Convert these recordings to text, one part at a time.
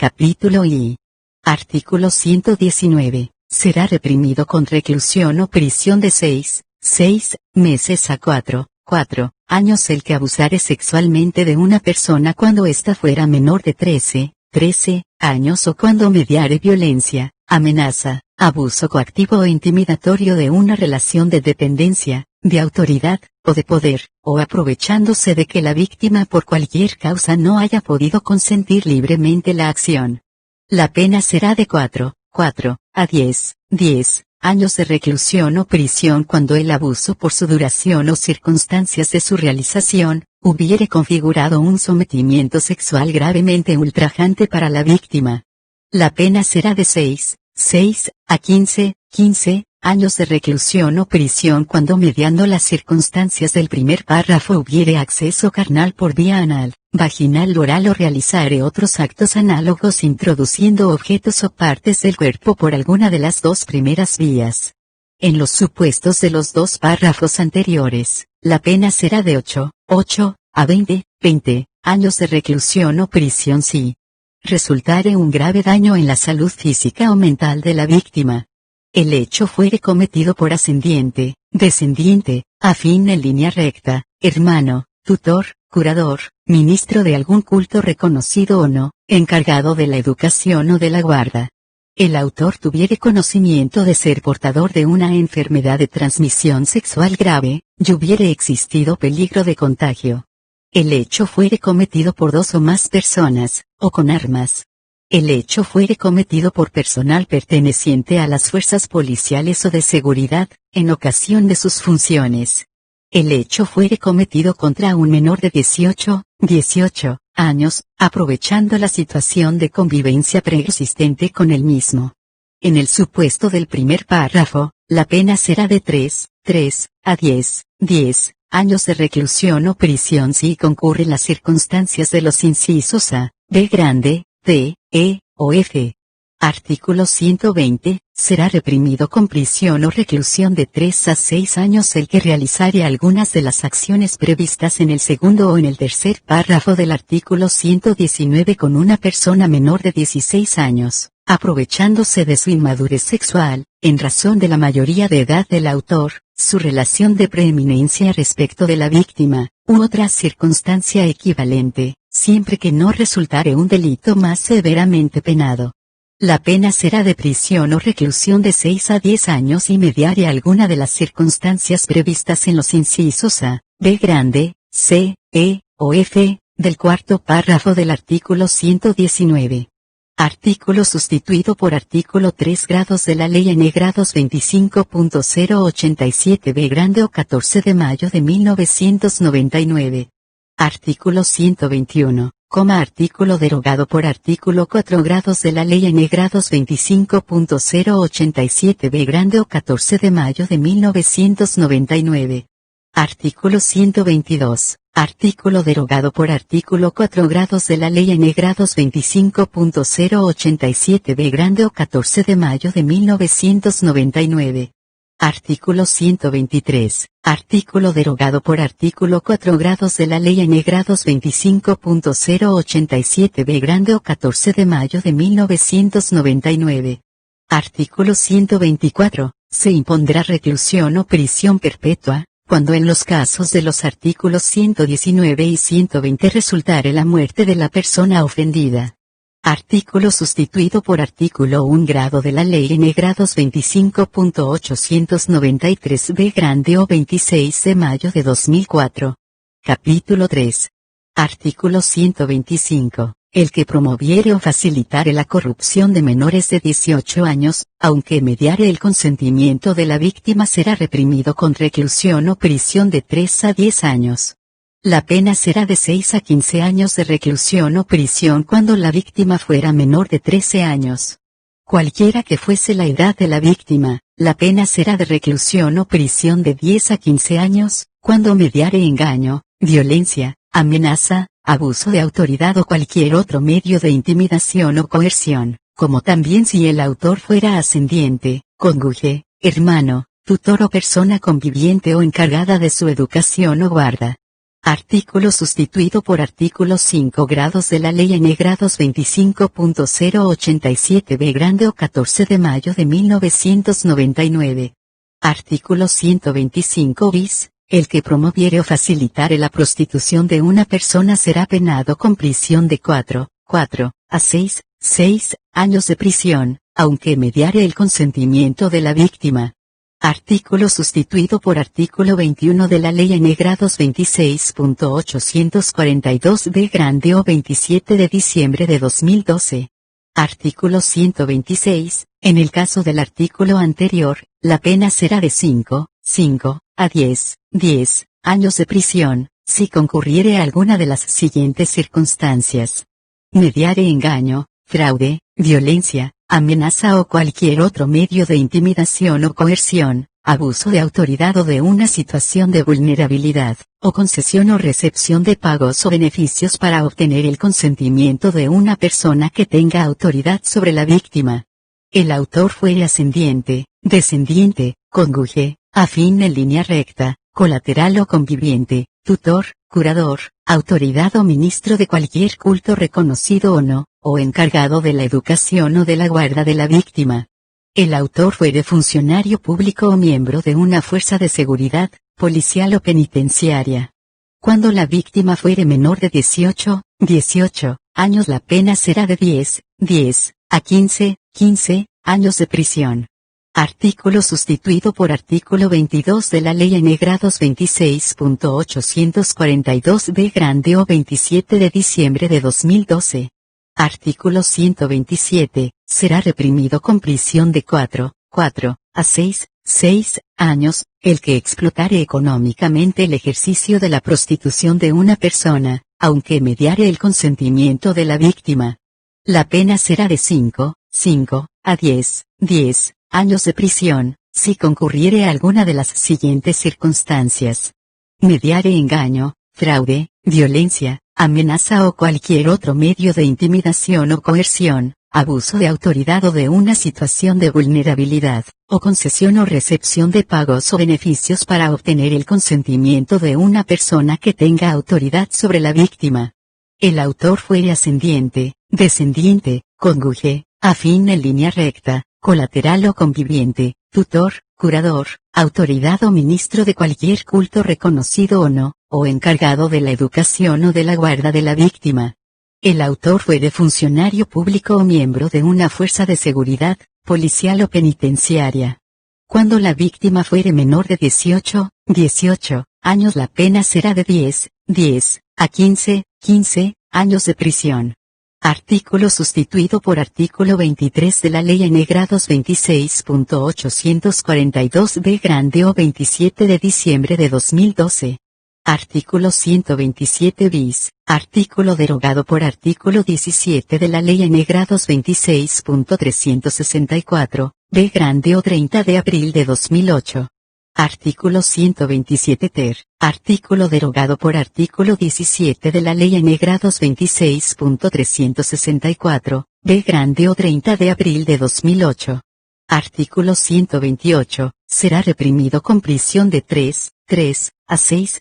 Capítulo I. Artículo 119. Será reprimido con reclusión o prisión de 6 meses a 4 años el que abusare sexualmente de una persona cuando ésta fuera menor de 13 años o cuando mediare violencia, amenaza, abuso coactivo o intimidatorio de una relación de dependencia, de autoridad, o de poder, o aprovechándose de que la víctima por cualquier causa no haya podido consentir libremente la acción. La pena será de 4 a 10 años de reclusión o prisión cuando el abuso por su duración o circunstancias de su realización, hubiere configurado un sometimiento sexual gravemente ultrajante para la víctima. La pena será de 6 a 15 años de reclusión o prisión cuando mediando las circunstancias del primer párrafo hubiere acceso carnal por vía anal, vaginal, oral o realizare otros actos análogos introduciendo objetos o partes del cuerpo por alguna de las dos primeras vías. En los supuestos de los dos párrafos anteriores, la pena será de 8 a 20 años de reclusión o prisión si resultare un grave daño en la salud física o mental de la víctima. El hecho fuere cometido por ascendiente, descendiente, afín en línea recta, hermano, tutor, curador, ministro de algún culto reconocido o no, encargado de la educación o de la guarda. El autor tuviere conocimiento de ser portador de una enfermedad de transmisión sexual grave, y hubiere existido peligro de contagio. El hecho fuere cometido por dos o más personas, o con armas. El hecho fuere cometido por personal perteneciente a las fuerzas policiales o de seguridad, en ocasión de sus funciones. El hecho fuere cometido contra un menor de 18 años, aprovechando la situación de convivencia preexistente con el mismo. En el supuesto del primer párrafo, la pena será de 3 a 10 años de reclusión o prisión si concurren las circunstancias de los incisos A, B grande, D, E, o F. Artículo 120. Será reprimido con prisión o reclusión de 3 a 6 años el que realizare algunas de las acciones previstas en el segundo o en el tercer párrafo del artículo 119 con una persona menor de 16 años, aprovechándose de su inmadurez sexual, en razón de la mayoría de edad del autor, su relación de preeminencia respecto de la víctima, u otra circunstancia equivalente, siempre que no resultare un delito más severamente penado. La pena será de prisión o reclusión de 6 a 10 años y mediare alguna de las circunstancias previstas en los incisos A, B grande, C, E, o F, del cuarto párrafo del artículo 119. Artículo sustituido por artículo 3 grados de la Ley N grados 25.087 B grande o 14 de mayo de 1999. Artículo 121, artículo derogado por artículo 4 grados de la Ley N grados 25.087 B grande o 14 de mayo de 1999. Artículo 122, artículo derogado por artículo 4 grados de la Ley N grados 25.087 B grande o 14 de mayo de 1999. Artículo 123, artículo derogado por artículo 4 grados de la Ley N grados 25.087 B grande o 14 de mayo de 1999. Artículo 124, se impondrá reclusión o prisión perpetua, cuando en los casos de los artículos 119 y 120 resultare la muerte de la persona ofendida. Artículo sustituido por artículo 1 grado de la Ley N grados 25.893 B grande o 26 de mayo de 2004. Capítulo 3. Artículo 125. El que promoviere o facilitare la corrupción de menores de 18 años, aunque mediare el consentimiento de la víctima será reprimido con reclusión o prisión de 3 a 10 años. La pena será de 6 a 15 años de reclusión o prisión cuando la víctima fuera menor de 13 años. Cualquiera que fuese la edad de la víctima, la pena será de reclusión o prisión de 10 a 15 años, cuando mediare engaño, violencia, amenaza, abuso de autoridad o cualquier otro medio de intimidación o coerción, como también si el autor fuera ascendiente, cónyuge, hermano, tutor o persona conviviente o encargada de su educación o guarda. Artículo sustituido por artículo 5 grados de la Ley N grados 25.087 grande o 14 de mayo de 1999. Artículo 125 bis. El que promoviere o facilitare la prostitución de una persona será penado con prisión de 4 a 6 años de prisión, aunque mediare el consentimiento de la víctima. Artículo sustituido por artículo 21 de la Ley N grados 26.842 grande o 27 de diciembre de 2012. Artículo 126. En el caso del artículo anterior, la pena será de 5 a 10 años de prisión, si concurriere a alguna de las siguientes circunstancias: mediare engaño, fraude, violencia, amenaza o cualquier otro medio de intimidación o coerción, abuso de autoridad o de una situación de vulnerabilidad, o concesión o recepción de pagos o beneficios para obtener el consentimiento de una persona que tenga autoridad sobre la víctima. El autor fuere ascendiente, descendiente, cónyuge, afín en línea recta, colateral o conviviente, tutor, curador, autoridad o ministro de cualquier culto reconocido o no, o encargado de la educación o de la guarda de la víctima. El autor fuere funcionario público o miembro de una fuerza de seguridad, policial o penitenciaria. Cuando la víctima fuere menor de 18 años, la pena será de 10 a 15 años de prisión. Artículo sustituido por artículo 22 de la Ley N grados 26.842 grande o 27 de diciembre de 2012. Artículo 127. Será reprimido con prisión de 4 a 6 años, el que explotare económicamente el ejercicio de la prostitución de una persona, aunque mediare el consentimiento de la víctima. La pena será de 5 a 10 años de prisión, si concurriere a alguna de las siguientes circunstancias: mediare engaño, fraude, violencia, amenaza o cualquier otro medio de intimidación o coerción, abuso de autoridad o de una situación de vulnerabilidad, o concesión o recepción de pagos o beneficios para obtener el consentimiento de una persona que tenga autoridad sobre la víctima. El autor fuere ascendiente, descendiente, cónyuge, afín en línea recta, colateral o conviviente, tutor, curador, autoridad o ministro de cualquier culto reconocido o no, o encargado de la educación o de la guarda de la víctima. El autor fuere funcionario público o miembro de una fuerza de seguridad, policial o penitenciaria. Cuando la víctima fuere menor de 18 años, la pena será de 10 a 15 años de prisión. Artículo sustituido por artículo 23 de la Ley N grados 26.842 grande o 27 de diciembre de 2012. Artículo 127 bis. Artículo derogado por artículo 17 de la Ley N grados 26.364 grande o 30 de abril de 2008. Artículo 127 ter. Artículo derogado por artículo 17 de la Ley N grados 26.364 grande o 30 de abril de 2008. Artículo 128. Será reprimido con prisión de 3 a 6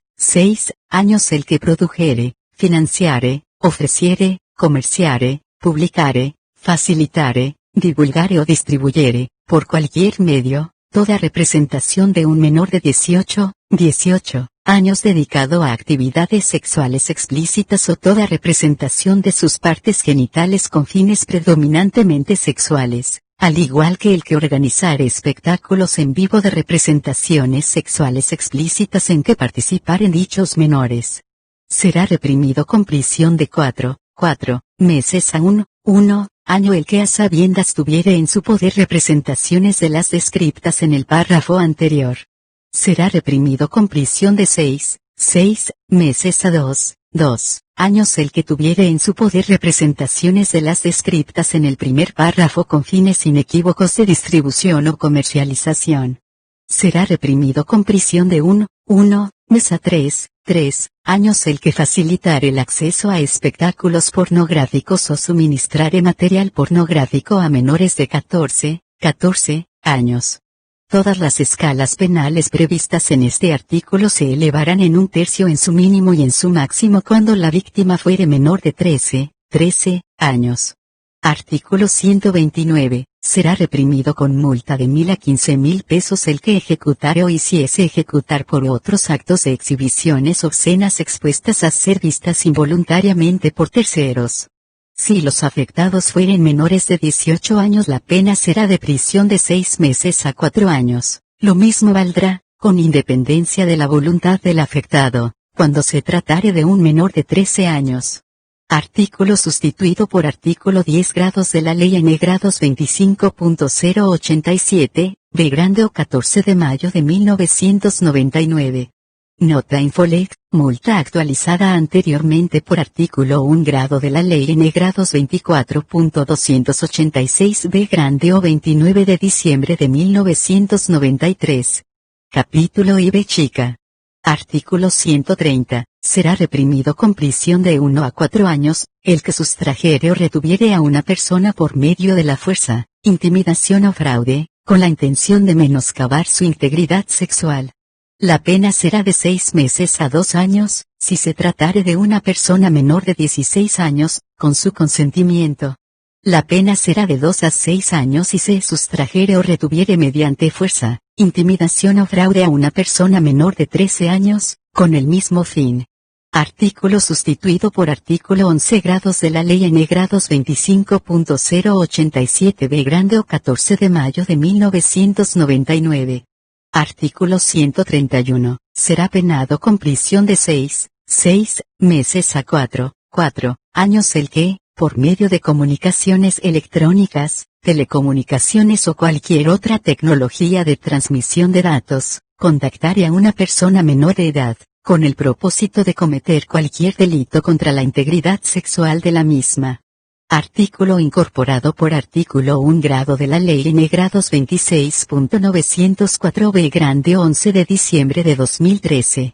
años el que produjere, financiare, ofreciere, comerciare, publicare, facilitare, divulgare o distribuyere, por cualquier medio, toda representación de un menor de 18 años dedicado a actividades sexuales explícitas o toda representación de sus partes genitales con fines predominantemente sexuales, al igual que el que organizare espectáculos en vivo de representaciones sexuales explícitas en que participaren dichos menores. Será reprimido con prisión de 4 meses a 1 año el que a sabiendas tuviere en su poder representaciones de las descriptas en el párrafo anterior. Será reprimido con prisión de 6 meses a 2 años el que tuviere en su poder representaciones de las descriptas en el primer párrafo con fines inequívocos de distribución o comercialización. Será reprimido con prisión de 1 mes a 3 años el que facilitare el acceso a espectáculos pornográficos o suministrare material pornográfico a menores de 14 años. Todas las escalas penales previstas en este artículo se elevarán en un tercio en su mínimo y en su máximo cuando la víctima fuere menor de 13 años. Artículo 129. Será reprimido con multa de 1.000 a 15.000 pesos el que ejecutare o hiciese ejecutar por otros actos de exhibiciones obscenas expuestas a ser vistas involuntariamente por terceros. Si los afectados fueren menores de 18 años, la pena será de prisión de 6 meses a 4 años. Lo mismo valdrá, con independencia de la voluntad del afectado, cuando se tratare de un menor de 13 años. Artículo sustituido por artículo 10 grados de la Ley N grados 25.087, B grande o 14 de mayo de 1999. Nota Infolec, multa actualizada anteriormente por artículo 1 grado de la Ley N grados 24.286 B grande o 29 de diciembre de 1993. Capítulo I B chica. Artículo 130. Será reprimido con prisión de 1 a 4 años, el que sustrajere o retuviere a una persona por medio de la fuerza, intimidación o fraude, con la intención de menoscabar su integridad sexual. La pena será de 6 meses a 2 años, si se tratare de una persona menor de 16 años, con su consentimiento. La pena será de 2 a 6 años si se sustrajere o retuviere mediante fuerza, intimidación o fraude a una persona menor de 13 años, con el mismo fin. Artículo sustituido por artículo 11 grados de la Ley N grados 25.087 B grande o 14 de mayo de 1999. Artículo 131. Será penado con prisión de 6 meses a 4 años el que, por medio de comunicaciones electrónicas, telecomunicaciones o cualquier otra tecnología de transmisión de datos, contactare a una persona menor de edad, con el propósito de cometer cualquier delito contra la integridad sexual de la misma. Artículo incorporado por artículo 1 grado de la Ley N grados 26.904 B grande 11 de diciembre de 2013.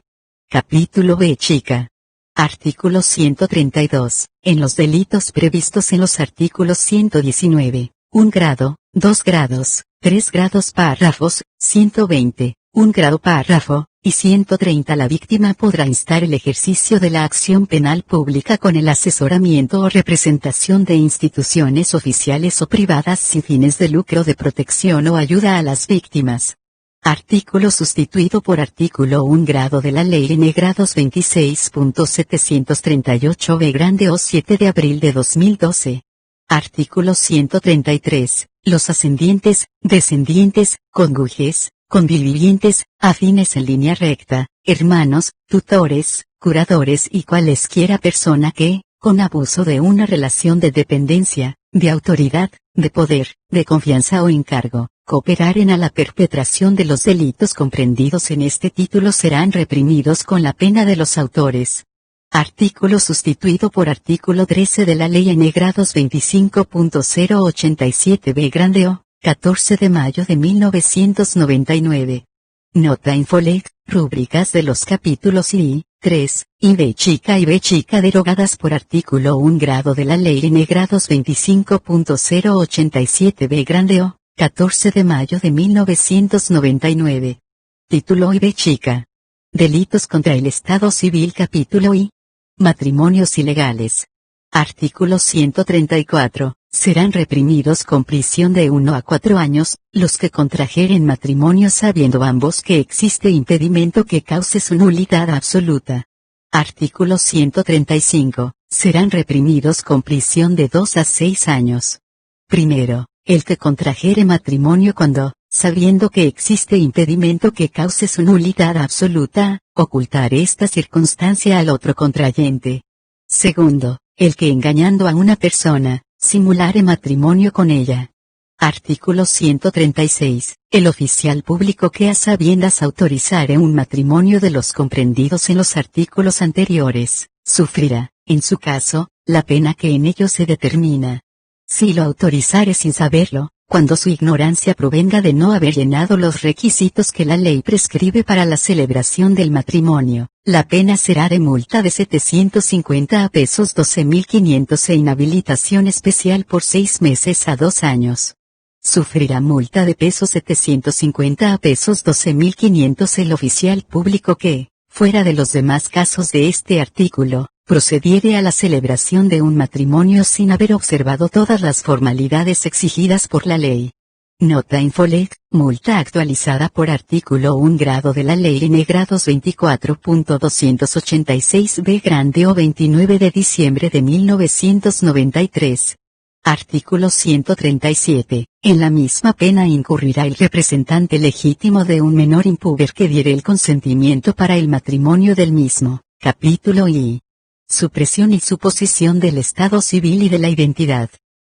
Capítulo B chica. Artículo 132. En los delitos previstos en los artículos 119, 1 grado, 2 grados, 3 grados párrafos, 120, 1 grado párrafo, y 130 la víctima podrá instar el ejercicio de la acción penal pública con el asesoramiento o representación de instituciones oficiales o privadas sin fines de lucro de protección o ayuda a las víctimas. Artículo sustituido por artículo 1 grado de la Ley N grados 26.738 B grande o 7 de abril de 2012. Artículo 133. Los ascendientes, descendientes, cónyuges, convivientes, afines en línea recta, hermanos, tutores, curadores y cualesquiera persona que, con abuso de una relación de dependencia, de autoridad, de poder, de confianza o encargo, cooperaren a la perpetración de los delitos comprendidos en este título serán reprimidos con la pena de los autores. Artículo sustituido por artículo 13 de la Ley N grados 25.087 B grande o 14 de mayo de 1999. Nota Infolec, rúbricas de los capítulos I, 3, y B chica derogadas por artículo 1 grado de la Ley N grados 25.087 B grande o 14 de mayo de 1999. Título I B chica. Delitos contra el Estado Civil capítulo I. Matrimonios ilegales. Artículo 134. Serán reprimidos con prisión de 1 a 4 años, los que contrajeren matrimonio sabiendo ambos que existe impedimento que cause su nulidad absoluta. Artículo 135. Serán reprimidos con prisión de 2 a 6 años. Primero, el que contrajere matrimonio cuando, sabiendo que existe impedimento que cause su nulidad absoluta, ocultare esta circunstancia al otro contrayente. Segundo, el que engañando a una persona, simulare matrimonio con ella. Artículo 136. El oficial público que a sabiendas autorizare un matrimonio de los comprendidos en los artículos anteriores, sufrirá, en su caso, la pena que en ello se determina. Si lo autorizare sin saberlo, cuando su ignorancia provenga de no haber llenado los requisitos que la ley prescribe para la celebración del matrimonio, la pena será de multa de 750 a pesos 12.500 e inhabilitación especial por 6 meses a 2 años. sufrirá multa de pesos 750 a pesos 12.500 el oficial público que, fuera de los demás casos de este artículo, procediere a la celebración de un matrimonio sin haber observado todas las formalidades exigidas por la ley. Nota Infolec, multa actualizada por artículo 1 grado de la Ley N grados 24.286b grande o 29 de diciembre de 1993. Artículo 137. En la misma pena incurrirá el representante legítimo de un menor impúber que diere el consentimiento para el matrimonio del mismo. Capítulo I. Supresión y suposición del estado civil y de la identidad.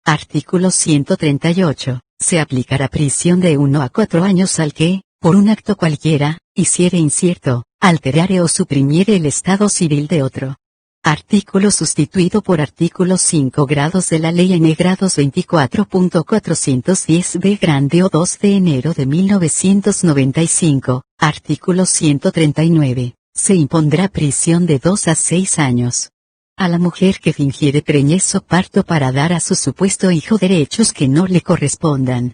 Artículo 138. Se aplicará prisión de 1 a 4 años al que, por un acto cualquiera, hiciere incierto, alterare o suprimiere el estado civil de otro. Artículo sustituido por artículo 5 grados de la Ley N grados 24.410b grande o 2 de enero de 1995. Artículo 139. Se impondrá prisión de 2 a 6 años. A la mujer que fingiere preñez o parto para dar a su supuesto hijo derechos que no le correspondan.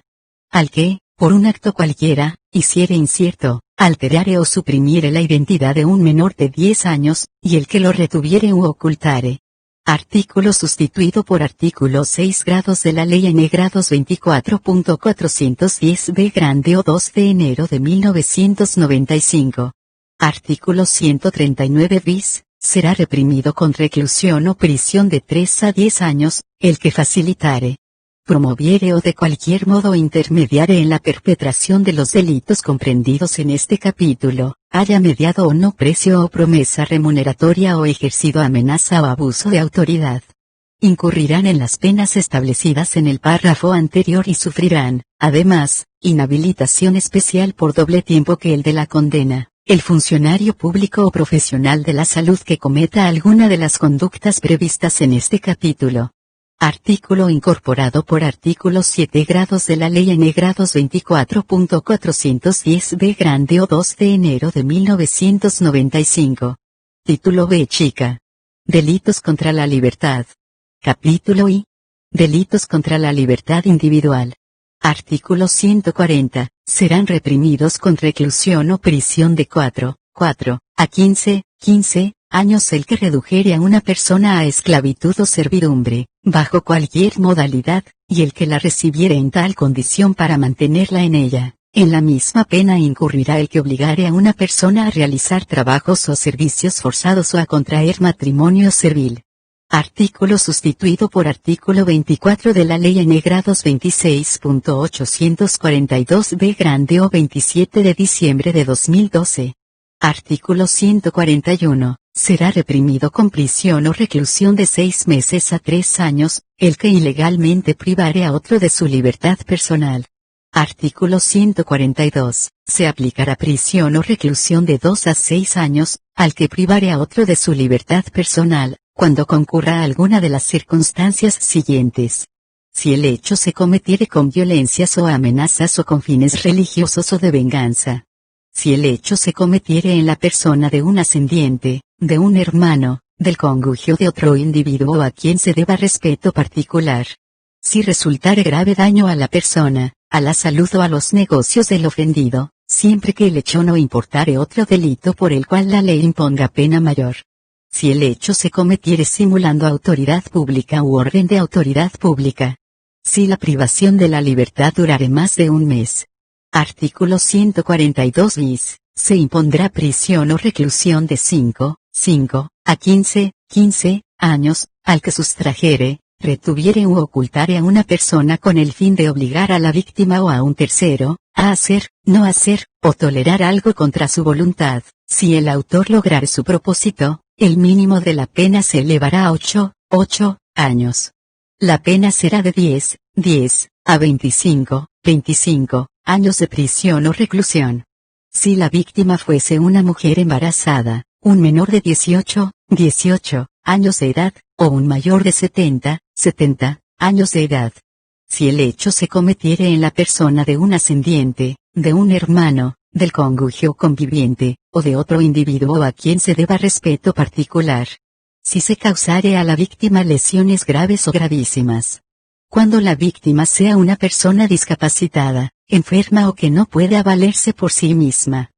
Al que, por un acto cualquiera, hiciere incierto, alterare o suprimiere la identidad de un menor de 10 años, y el que lo retuviere u ocultare. Artículo sustituido por artículo 6 grados de la Ley N grados 24.410b grande o 2 de enero de 1995. Artículo 139 bis. Será reprimido con reclusión o prisión de 3 a 10 años, el que facilitare, promoviere o de cualquier modo intermediare en la perpetración de los delitos comprendidos en este capítulo, haya mediado o no precio o promesa remuneratoria o ejercido amenaza o abuso de autoridad. Incurrirán en las penas establecidas en el párrafo anterior y sufrirán, además, inhabilitación especial por doble tiempo que el de la condena. El funcionario público o profesional de la salud que cometa alguna de las conductas previstas en este capítulo. Artículo incorporado por artículo 7 grados de la Ley N grados 24.410b grande o 2 de enero de 1995. Título B chica. Delitos contra la libertad. Capítulo I. Delitos contra la libertad individual. Artículo 140. Serán reprimidos con reclusión o prisión de 4 a 15 años el que redujere a una persona a esclavitud o servidumbre, bajo cualquier modalidad, y el que la recibiere en tal condición para mantenerla en ella. En la misma pena incurrirá el que obligare a una persona a realizar trabajos o servicios forzados o a contraer matrimonio servil. Artículo sustituido por artículo 24 de la Ley N grados 26.842b grande o 27 de diciembre de 2012. Artículo 141. Será reprimido con prisión o reclusión de 6 meses a 3 años, el que ilegalmente privare a otro de su libertad personal. Artículo 142. Se aplicará prisión o reclusión de 2 a 6 años, al que privare a otro de su libertad personal, cuando concurra alguna de las circunstancias siguientes. Si el hecho se cometiere con violencias o amenazas o con fines religiosos o de venganza. Si el hecho se cometiere en la persona de un ascendiente, de un hermano, del cónyuge o de otro individuo a quien se deba respeto particular. Si resultare grave daño a la persona, a la salud o a los negocios del ofendido, siempre que el hecho no importare otro delito por el cual la ley imponga pena mayor. Si el hecho se cometiere simulando autoridad pública u orden de autoridad pública. Si la privación de la libertad durare más de un mes. Artículo 142 bis. Se impondrá prisión o reclusión de 5 a 15 años, al que sustrajere, retuviere u ocultare a una persona con el fin de obligar a la víctima o a un tercero, a hacer, no hacer, o tolerar algo contra su voluntad. Si el autor lograre su propósito, el mínimo de la pena se elevará a 8 años. La pena será de 10 a 25 años de prisión o reclusión. Si la víctima fuese una mujer embarazada, un menor de 18 años de edad, o un mayor de 70 años de edad. Si el hecho se cometiere en la persona de un ascendiente, de un hermano, del cónyuge o conviviente, o de otro individuo a quien se deba respeto particular. Si se causare a la víctima lesiones graves o gravísimas. Cuando la víctima sea una persona discapacitada, enferma o que no pueda valerse por sí misma.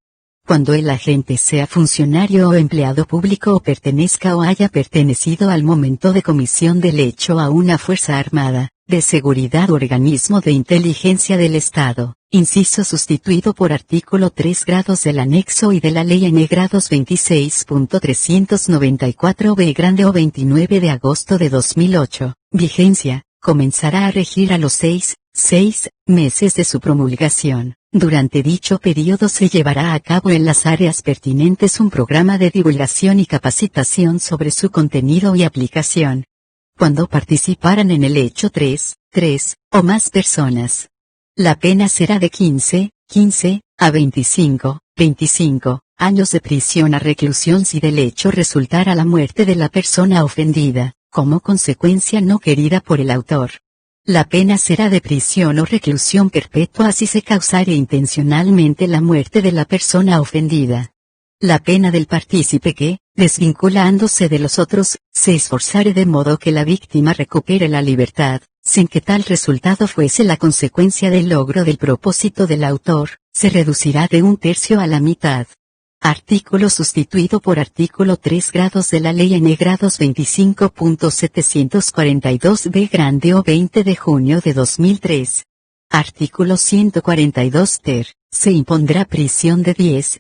Cuando el agente sea funcionario o empleado público o pertenezca o haya pertenecido al momento de comisión del hecho a una fuerza armada, de seguridad o organismo de inteligencia del Estado, inciso sustituido por artículo 3 grados del anexo y de la ley N grados 26.394 B grande o 29 de agosto de 2008, vigencia, comenzará a regir a los 6 meses de su promulgación. Durante dicho periodo se llevará a cabo en las áreas pertinentes un programa de divulgación y capacitación sobre su contenido y aplicación. Cuando participaran en el hecho tres o más personas, la pena será de 15 a 25 años de prisión a reclusión si del hecho resultara la muerte de la persona ofendida, como consecuencia no querida por el autor. La pena será de prisión o reclusión perpetua si se causare intencionalmente la muerte de la persona ofendida. La pena del partícipe que, desvinculándose de los otros, se esforzare de modo que la víctima recupere la libertad, sin que tal resultado fuese la consecuencia del logro del propósito del autor, se reducirá de 1/3 a la mitad. Artículo sustituido por artículo 3 grados de la ley N grados 25.742 B grande o 20 de junio de 2003. Artículo 142 ter. Se impondrá prisión de 10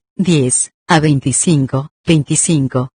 a 25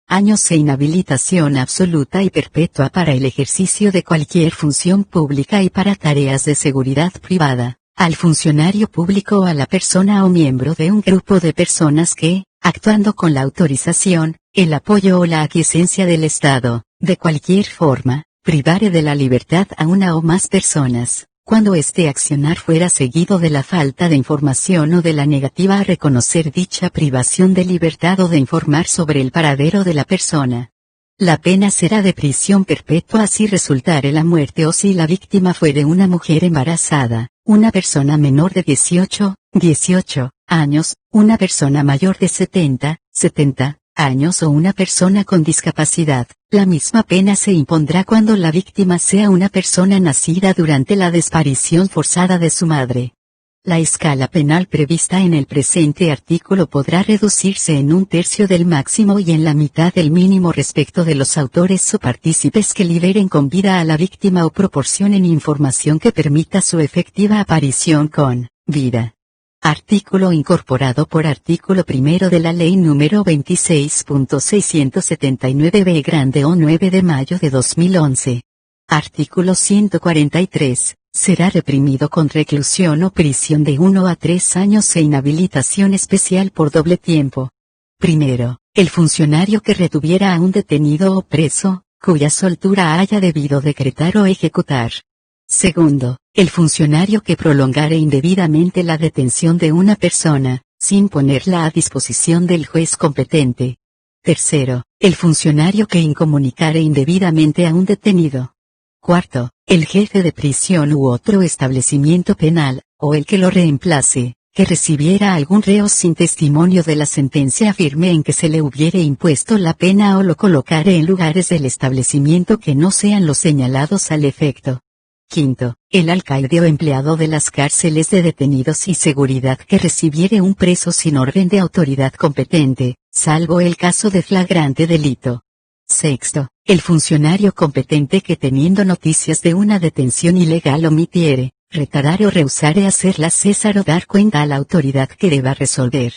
años e inhabilitación absoluta y perpetua para el ejercicio de cualquier función pública y para tareas de seguridad privada, al funcionario público o a la persona o miembro de un grupo de personas que, actuando con la autorización, el apoyo o la aquiescencia del Estado, de cualquier forma, privare de la libertad a una o más personas, cuando este accionar fuera seguido de la falta de información o de la negativa a reconocer dicha privación de libertad o de informar sobre el paradero de la persona. La pena será de prisión perpetua si resultare la muerte o si la víctima fuere una mujer embarazada, una persona menor de 18 años, una persona mayor de 70 años o una persona con discapacidad. La misma pena se impondrá cuando la víctima sea una persona nacida durante la desaparición forzada de su madre. La escala penal prevista en el presente artículo podrá reducirse en 1/3 del máximo y en la mitad del mínimo respecto de los autores o partícipes que liberen con vida a la víctima o proporcionen información que permita su efectiva aparición con vida. Artículo incorporado por artículo primero de la Ley número 26.679 B grande o 9 de mayo de 2011. Artículo 143. Será reprimido con reclusión o prisión de 1 a 3 años e inhabilitación especial por doble tiempo. Primero, el funcionario que retuviera a un detenido o preso, cuya soltura haya debido decretar o ejecutar. Segundo, el funcionario que prolongare indebidamente la detención de una persona, sin ponerla a disposición del juez competente. Tercero, el funcionario que incomunicare indebidamente a un detenido. Cuarto, el jefe de prisión u otro establecimiento penal, o el que lo reemplace, que recibiera algún reo sin testimonio de la sentencia firme en que se le hubiere impuesto la pena o lo colocare en lugares del establecimiento que no sean los señalados al efecto. Quinto, el alcaide o empleado de las cárceles de detenidos y seguridad que recibiere un preso sin orden de autoridad competente, salvo el caso de flagrante delito. Sexto, el funcionario competente que teniendo noticias de una detención ilegal omitiere, retardare o rehusare hacerla cesar o dar cuenta a la autoridad que deba resolver.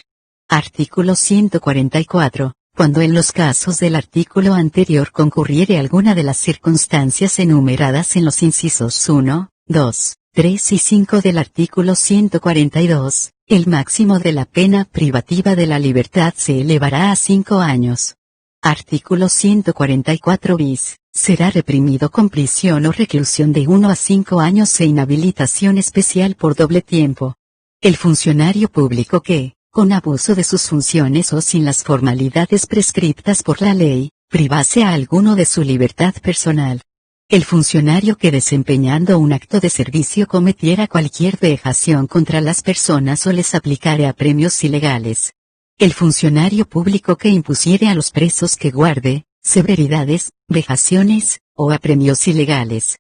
Artículo 144. Cuando en los casos del artículo anterior concurriere alguna de las circunstancias enumeradas en los incisos 1, 2, 3 y 5 del artículo 142, el máximo de la pena privativa de la libertad se elevará a 5 años. Artículo 144 bis. Será reprimido con prisión o reclusión de 1 a 5 años e inhabilitación especial por doble tiempo. El funcionario público que, con abuso de sus funciones o sin las formalidades prescriptas por la ley, privase a alguno de su libertad personal. El funcionario que desempeñando un acto de servicio cometiera cualquier vejación contra las personas o les aplicare apremios ilegales. El funcionario público que impusiere a los presos que guarde, severidades, vejaciones, o apremios ilegales.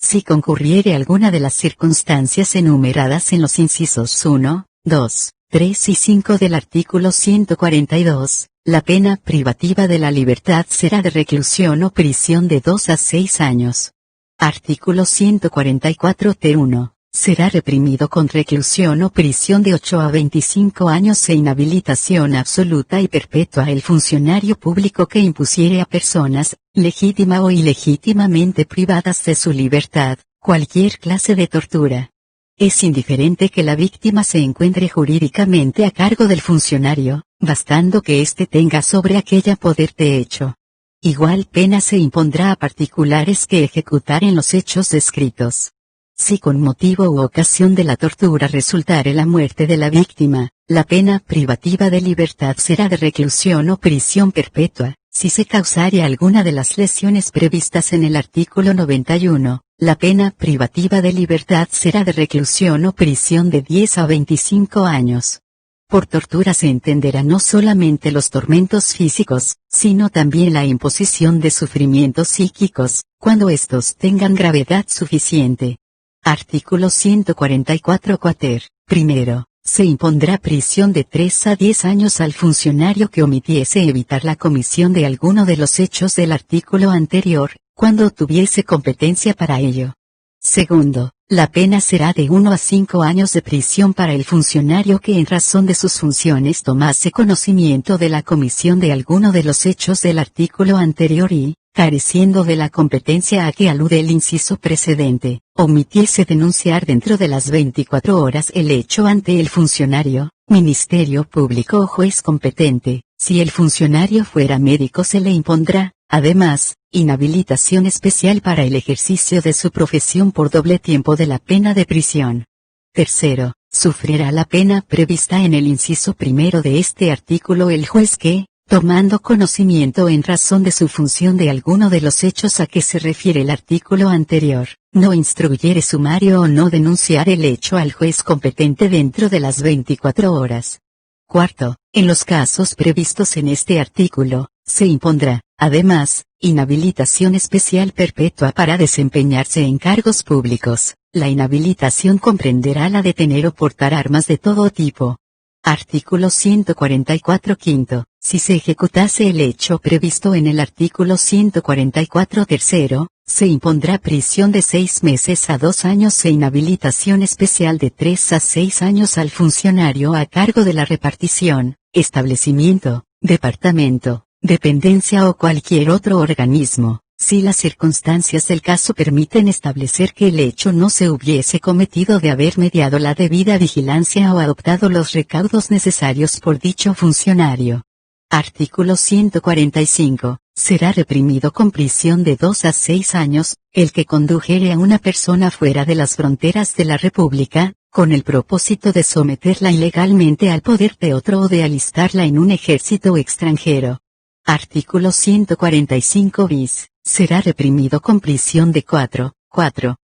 si concurriere alguna de las circunstancias enumeradas en los incisos 1, 2, 3 y 5 del artículo 142, la pena privativa de la libertad será de reclusión o prisión de 2 a 6 años. Artículo 144 T1. Será reprimido con reclusión o prisión de 8 a 25 años e inhabilitación absoluta y perpetua el funcionario público que impusiere a personas, legítima o ilegítimamente privadas de su libertad, cualquier clase de tortura. Es indiferente que la víctima se encuentre jurídicamente a cargo del funcionario, bastando que éste tenga sobre aquella poder de hecho. Igual pena se impondrá a particulares que ejecutaren los hechos descritos. Si con motivo u ocasión de la tortura resultare la muerte de la víctima, la pena privativa de libertad será de reclusión o prisión perpetua. Si se causare alguna de las lesiones previstas en el artículo 91, la pena privativa de libertad será de reclusión o prisión de 10 a 25 años. Por tortura se entenderá no solamente los tormentos físicos, sino también la imposición de sufrimientos psíquicos, cuando estos tengan gravedad suficiente. Artículo 144 Quater. Primero, se impondrá prisión de 3 a 10 años al funcionario que omitiese evitar la comisión de alguno de los hechos del artículo anterior, cuando tuviese competencia para ello. Segundo, la pena será de 1 a 5 años de prisión para el funcionario que en razón de sus funciones tomase conocimiento de la comisión de alguno de los hechos del artículo anterior y, careciendo de la competencia a que alude el inciso precedente, omitiese denunciar dentro de las 24 horas el hecho ante el funcionario, Ministerio Público o juez competente. Si el funcionario fuera médico se le impondrá, además, inhabilitación especial para el ejercicio de su profesión por doble tiempo de la pena de prisión. Tercero, sufrirá la pena prevista en el inciso primero de este artículo el juez que, tomando conocimiento en razón de su función de alguno de los hechos a que se refiere el artículo anterior, no instruyere sumario o no denunciar el hecho al juez competente dentro de las 24 horas. Cuarto, en los casos previstos en este artículo, se impondrá, además, inhabilitación especial perpetua para desempeñarse en cargos públicos. La inhabilitación comprenderá la de tener o portar armas de todo tipo. Artículo 144 quinto. Si se ejecutase el hecho previsto en el artículo 144 tercero, se impondrá prisión de 6 meses a 2 años e inhabilitación especial de 3 a 6 años al funcionario a cargo de la repartición, establecimiento, departamento, dependencia o cualquier otro organismo, si las circunstancias del caso permiten establecer que el hecho no se hubiese cometido de haber mediado la debida vigilancia o adoptado los recaudos necesarios por dicho funcionario. Artículo 145. Será reprimido con prisión de 2 a 6 años, el que condujere a una persona fuera de las fronteras de la República, con el propósito de someterla ilegalmente al poder de otro o de alistarla en un ejército extranjero. Artículo 145 bis. Será reprimido con prisión de 4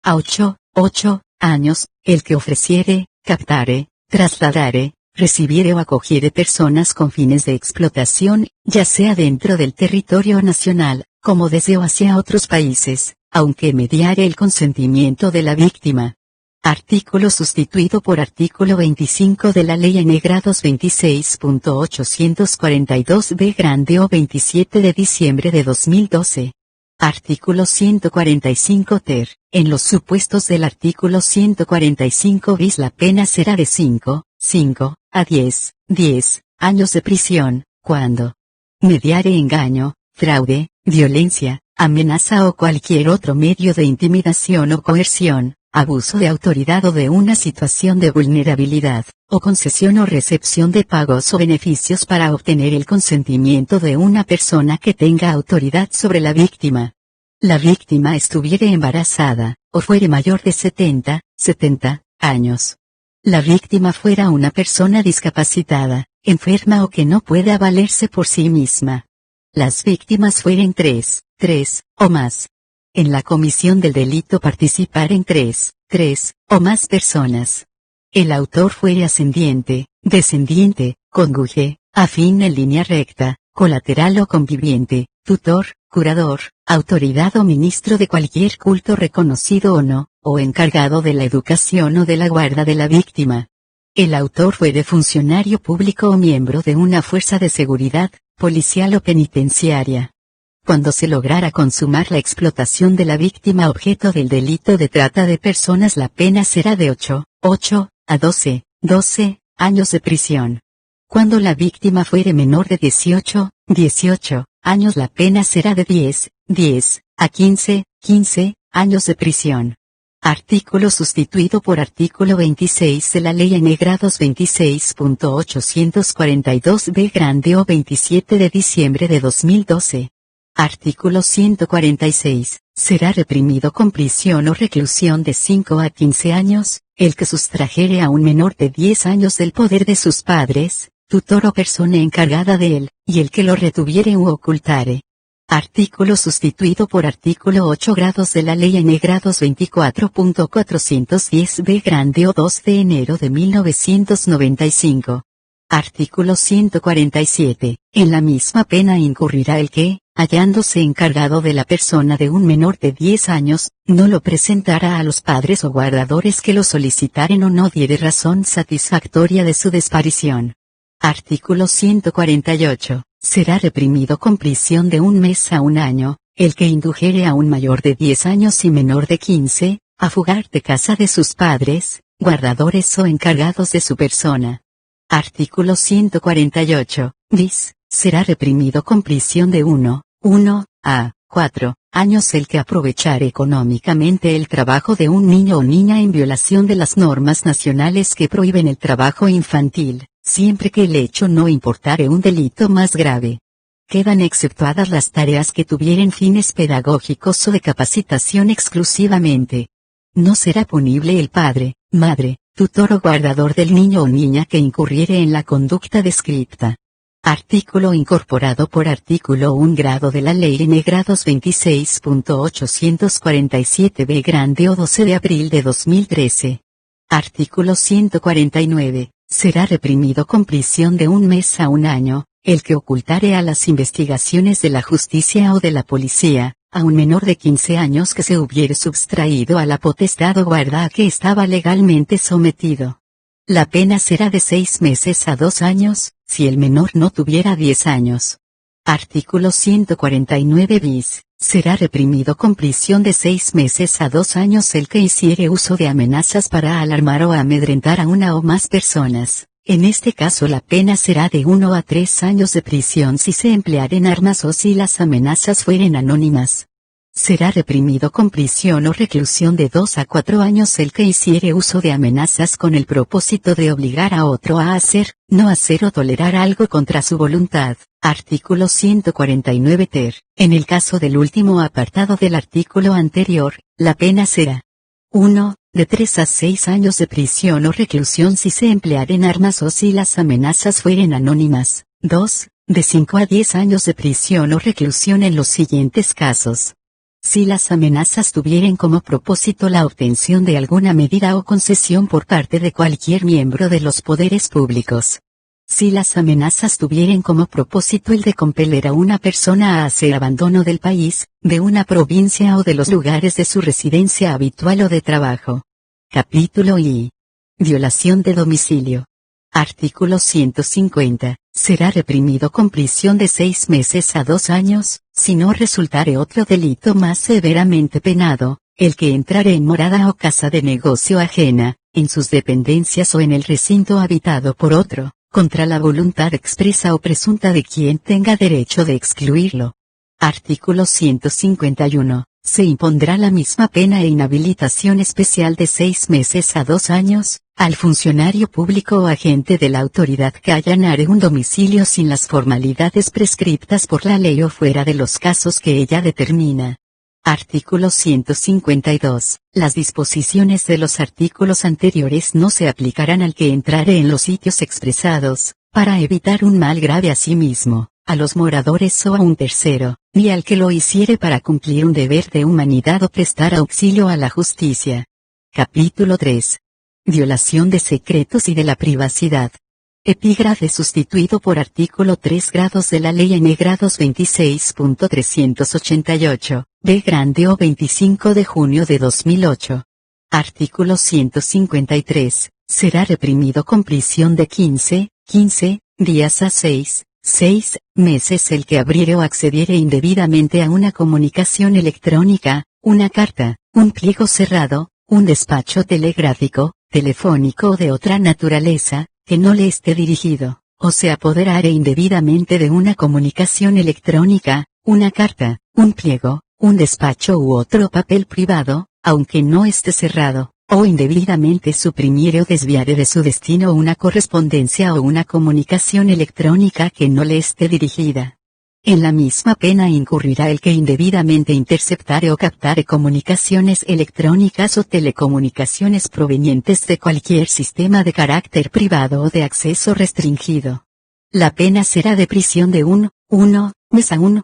a 8 años, el que ofreciere, captare, trasladare, recibiere o acogiere personas con fines de explotación, ya sea dentro del territorio nacional, como desde o hacia otros países, aunque mediare el consentimiento de la víctima. Artículo sustituido por artículo 25 de la Ley N. 26.842b grande o 27 de diciembre de 2012. Artículo 145 ter. En los supuestos del artículo 145 bis la pena será de 5 a 10 años de prisión, cuando mediare engaño, fraude, violencia, amenaza o cualquier otro medio de intimidación o coerción, abuso de autoridad o de una situación de vulnerabilidad, o concesión o recepción de pagos o beneficios para obtener el consentimiento de una persona que tenga autoridad sobre la víctima. La víctima estuviere embarazada, o fuere mayor de 70 años. La víctima fuera una persona discapacitada, enferma o que no pueda valerse por sí misma. Las víctimas fueren tres o más. En la comisión del delito participaren tres o más personas. El autor fuere ascendiente, descendiente, cónyuge, afín en línea recta, colateral o conviviente, tutor, curador, autoridad o ministro de cualquier culto reconocido o no, o encargado de la educación o de la guarda de la víctima. El autor fue funcionario público o miembro de una fuerza de seguridad, policial o penitenciaria. Cuando se lograra consumar la explotación de la víctima objeto del delito de trata de personas, la pena será de 8 a 12 años de prisión. Cuando la víctima fuere menor de 18 años, la pena será de 10 a 15 años de prisión. Artículo sustituido por artículo 26 de la Ley N. grados 26.842b grande o 27 de diciembre de 2012. Artículo 146. Será reprimido con prisión o reclusión de 5 a 15 años, el que sustrajere a un menor de 10 años del poder de sus padres, tutor o persona encargada de él, y el que lo retuviere u ocultare. Artículo sustituido por artículo 8 grados de la Ley N. grados 24.410b grande o 2 de enero de 1995. Artículo 147. En la misma pena incurrirá el que, hallándose encargado de la persona de un menor de 10 años, no lo presentara a los padres o guardadores que lo solicitaren o no diere razón satisfactoria de su desaparición. Artículo 148. Será reprimido con prisión de 1 mes a 1 año, el que indujere a un mayor de 10 años y menor de 15, a fugar de casa de sus padres, guardadores o encargados de su persona. Artículo 148. Bis. Será reprimido con prisión de 1 a 4 años el que aprovechare económicamente el trabajo de un niño o niña en violación de las normas nacionales que prohíben el trabajo infantil, siempre que el hecho no importare un delito más grave. Quedan exceptuadas las tareas que tuvieren fines pedagógicos o de capacitación exclusivamente. No será punible el padre, madre, tutor o guardador del niño o niña que incurriere en la conducta descripta. Artículo incorporado por artículo 1 grado de la Ley N. grados 26.847b grande o 12 de abril de 2013. Artículo 149. Será reprimido con prisión de 1 mes a 1 año, el que ocultare a las investigaciones de la justicia o de la policía, a un menor de 15 años que se hubiere subtraído a la potestad o guarda a que estaba legalmente sometido. La pena será de 6 meses a 2 años, si el menor no tuviera 10 años. Artículo 149 bis. Será reprimido con prisión de 6 meses a 2 años el que hiciere uso de amenazas para alarmar o amedrentar a una o más personas. En este caso la pena será de 1 a 3 años de prisión si se emplearen armas o si las amenazas fueren anónimas. Será reprimido con prisión o reclusión de 2 a 4 años el que hiciere uso de amenazas con el propósito de obligar a otro a hacer, no hacer o tolerar algo contra su voluntad. Artículo 149 ter. En el caso del último apartado del artículo anterior, la pena será 1. De 3 a 6 años de prisión o reclusión si se emplearen armas o si las amenazas fueren anónimas. 2. De 5 a 10 años de prisión o reclusión en los siguientes casos. Si las amenazas tuvieren como propósito la obtención de alguna medida o concesión por parte de cualquier miembro de los poderes públicos. Si las amenazas tuvieren como propósito el de compeler a una persona a hacer abandono del país, de una provincia o de los lugares de su residencia habitual o de trabajo. Capítulo I. Violación de domicilio. Artículo 150. Será reprimido con prisión de 6 meses a 2 años, si no resultare otro delito más severamente penado, el que entrare en morada o casa de negocio ajena, en sus dependencias o en el recinto habitado por otro, contra la voluntad expresa o presunta de quien tenga derecho de excluirlo. Artículo 151. Se impondrá la misma pena e inhabilitación especial de 6 meses a 2 años, al funcionario público o agente de la autoridad que allanare un domicilio sin las formalidades prescriptas por la ley o fuera de los casos que ella determina. Artículo 152. Las disposiciones de los artículos anteriores no se aplicarán al que entrare en los sitios expresados, para evitar un mal grave a sí mismo, a los moradores o a un tercero, ni al que lo hiciere para cumplir un deber de humanidad o prestar auxilio a la justicia. Capítulo 3. Violación de secretos y de la privacidad. Epígrafe sustituido por artículo 3 grados de la Ley N grados 26.388, B grande o 25 de junio de 2008. Artículo 153, será reprimido con prisión de 15 días a 6 meses el que abriere o accediere indebidamente a una comunicación electrónica, una carta, un pliego cerrado, un despacho telegráfico, telefónico o de otra naturaleza, que no le esté dirigido, o se apoderare indebidamente de una comunicación electrónica, una carta, un pliego, un despacho u otro papel privado, aunque no esté cerrado, o indebidamente suprimiere o desviare de su destino una correspondencia o una comunicación electrónica que no le esté dirigida. En la misma pena incurrirá el que indebidamente interceptare o captare comunicaciones electrónicas o telecomunicaciones provenientes de cualquier sistema de carácter privado o de acceso restringido. La pena será de prisión de 1 mes a 1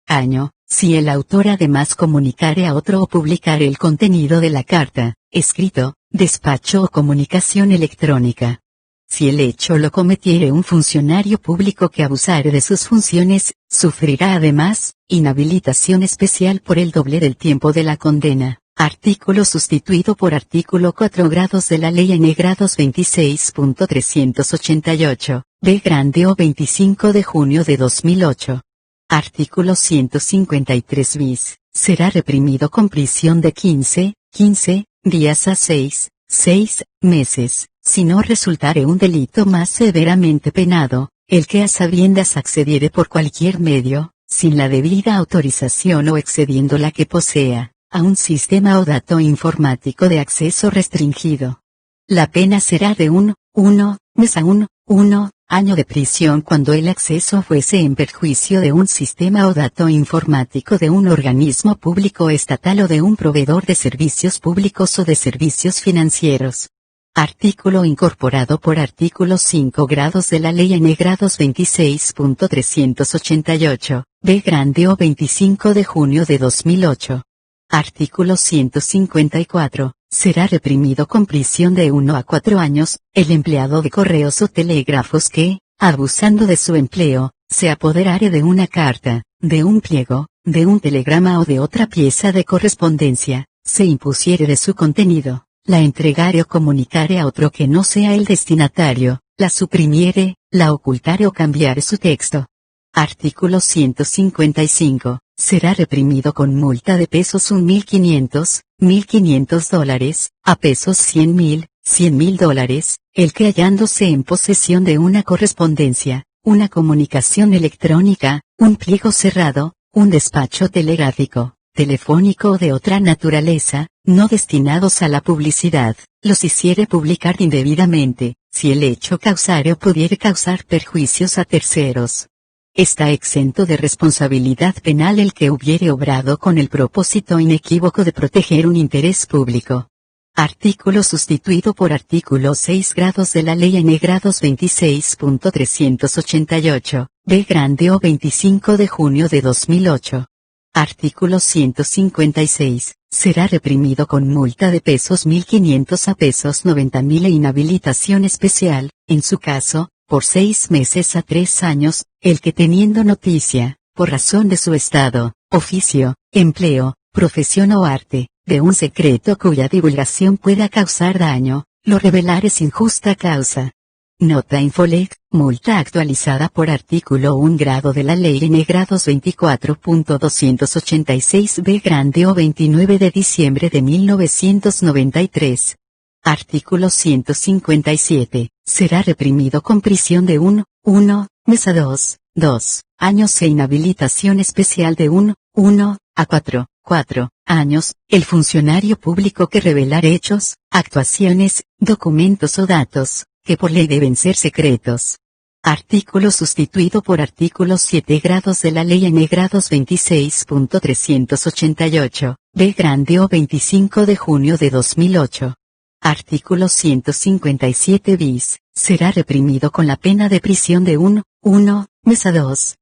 año, si el autor además comunicare a otro o publicare el contenido de la carta, escrito, despacho o comunicación electrónica. Si el hecho lo cometiere un funcionario público que abusare de sus funciones, sufrirá además, inhabilitación especial por el doble del tiempo de la condena. Artículo sustituido por artículo 4 grados de la Ley N grados 26.388, B grande o 25 de junio de 2008. Artículo 153 bis, será reprimido con prisión de 15 días a 6 meses. Si no resultare un delito más severamente penado, el que a sabiendas accediere por cualquier medio, sin la debida autorización o excediendo la que posea, a un sistema o dato informático de acceso restringido. La pena será de 1 mes a 1 año de prisión cuando el acceso fuese en perjuicio de un sistema o dato informático de un organismo público estatal o de un proveedor de servicios públicos o de servicios financieros. Artículo incorporado por artículo 5 grados de la Ley N grados 26.388, B grande o 25 de junio de 2008. Artículo 154, será reprimido con prisión de 1 a 4 años, el empleado de correos o telégrafos que, abusando de su empleo, se apoderare de una carta, de un pliego, de un telegrama o de otra pieza de correspondencia, se impusiere de su contenido, la entregare o comunicare a otro que no sea el destinatario, la suprimiere, la ocultare o cambiare su texto. Artículo 155. Será reprimido con multa de pesos $1.500 a pesos $100.000, el que hallándose en posesión de una correspondencia, una comunicación electrónica, un pliego cerrado, un despacho telegráfico, telefónico o de otra naturaleza, no destinados a la publicidad, los hiciere publicar indebidamente, si el hecho causare o pudiere causar perjuicios a terceros. Está exento de responsabilidad penal el que hubiere obrado con el propósito inequívoco de proteger un interés público. Artículo sustituido por artículo 6 grados de la Ley N grados 26.388, B grande o 25 de junio de 2008. Artículo 156, será reprimido con multa de pesos 1.500 a pesos 90.000 e inhabilitación especial, en su caso, por 6 meses a 3 años, el que teniendo noticia, por razón de su estado, oficio, empleo, profesión o arte, de un secreto cuya divulgación pueda causar daño, lo revelare sin justa causa. Nota Infolec, multa actualizada por artículo 1 grado de la Ley N grados 24.286 B grande o 29 de diciembre de 1993. Artículo 157. Será reprimido con prisión de 1 mes a 2 años e inhabilitación especial de 1 a 4 años, el funcionario público que revelar hechos, actuaciones, documentos o datos, que por ley deben ser secretos. Artículo sustituido por artículo 7 grados de la Ley N grados 26.388, B grande o 25 de junio de 2008. Artículo 157 bis, será reprimido con la pena de prisión de 1 mes a 2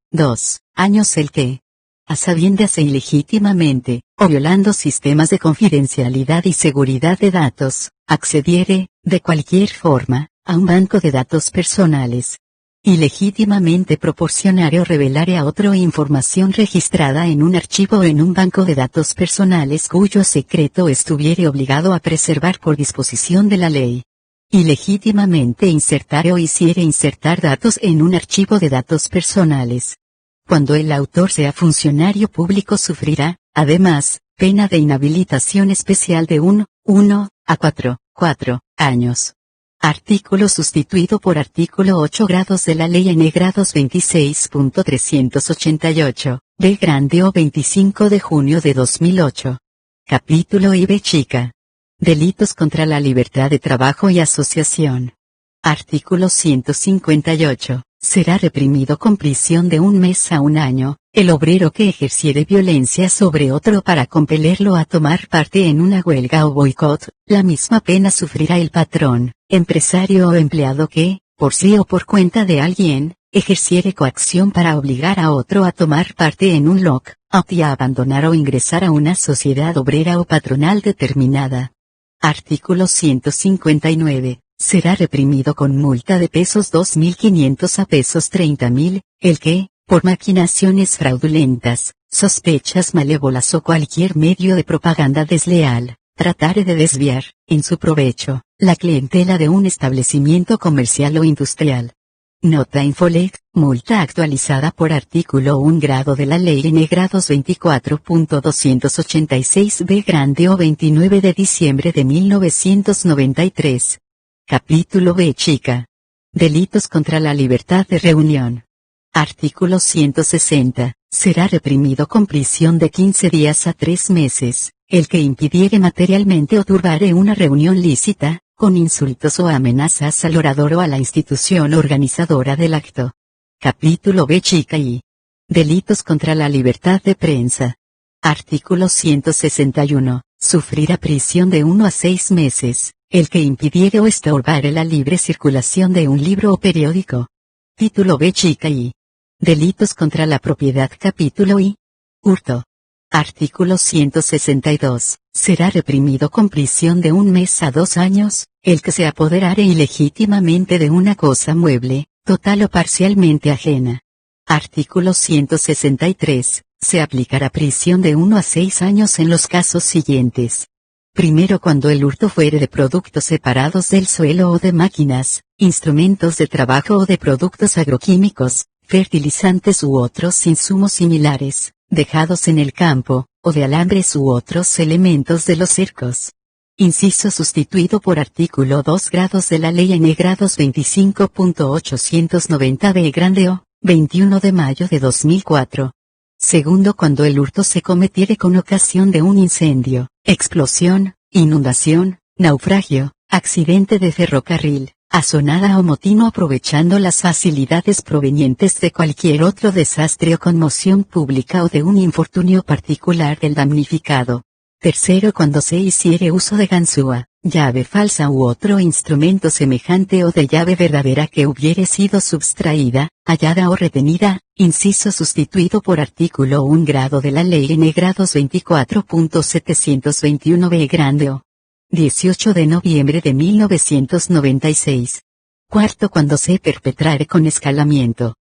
años el que, a sabiendas e ilegítimamente, o violando sistemas de confidencialidad y seguridad de datos, accediere, de cualquier forma, a un banco de datos personales. Ilegítimamente proporcionar o revelar a otro información registrada en un archivo o en un banco de datos personales cuyo secreto estuviere obligado a preservar por disposición de la ley. Ilegítimamente insertar o hiciere insertar datos en un archivo de datos personales. Cuando el autor sea funcionario público sufrirá, además, pena de inhabilitación especial de 1 a 4 años. Artículo sustituido por artículo 8 grados de la Ley N grados 26.388, B grande o 25 de junio de 2008. Capítulo I-B chica. Delitos contra la libertad de trabajo y asociación. Artículo 158. Será reprimido con prisión de 1 mes a 1 año, el obrero que ejerciere violencia sobre otro para compelerlo a tomar parte en una huelga o boicot. La misma pena sufrirá el patrón, empresario o empleado que, por sí o por cuenta de alguien, ejerciere coacción para obligar a otro a tomar parte en un lockout y a abandonar o ingresar a una sociedad obrera o patronal determinada. Artículo 159. Será reprimido con multa de pesos 2.500 a pesos 30.000, el que, por maquinaciones fraudulentas, sospechas malévolas o cualquier medio de propaganda desleal, tratare de desviar, en su provecho, la clientela de un establecimiento comercial o industrial. Nota Infolec, multa actualizada por artículo 1 grado de la Ley N grados 24.286 B grande o 29 de diciembre de 1993. Capítulo B chica. Delitos contra la libertad de reunión. Artículo 160. Será reprimido con prisión de 15 días a 3 meses, el que impidiere materialmente o turbare una reunión lícita, con insultos o amenazas al orador o a la institución organizadora del acto. Capítulo B chica y. Delitos contra la libertad de prensa. Artículo 161. Sufrirá prisión de 1 a 6 meses, el que impidiere o estorbare la libre circulación de un libro o periódico. Título B chica y. Delitos contra la propiedad. Capítulo I. Hurto. Artículo 162. Será reprimido con prisión de 1 mes a 2 años, el que se apoderare ilegítimamente de una cosa mueble, total o parcialmente ajena. Artículo 163. Se aplicará prisión de 1 a 6 años en los casos siguientes. Primero, cuando el hurto fuere de productos separados del suelo o de máquinas, instrumentos de trabajo o de productos agroquímicos, fertilizantes u otros insumos similares, dejados en el campo, o de alambres u otros elementos de los cercos. Inciso sustituido por artículo 2 grados de la Ley N grados 25.890 B grande o, 21 de mayo de 2004. Segundo, cuando el hurto se cometiere con ocasión de un incendio, explosión, inundación, naufragio, accidente de ferrocarril, asonada o motín o aprovechando las facilidades provenientes de cualquier otro desastre o conmoción pública o de un infortunio particular del damnificado. Tercero, cuando se hiciere uso de ganzúa, llave falsa u otro instrumento semejante o de llave verdadera que hubiere sido subtraída, hallada o retenida, inciso sustituido por artículo 1 grado de la Ley N grados 24.721 B grande o. 18 de noviembre de 1996. Cuarto, cuando se perpetrare con escalamiento.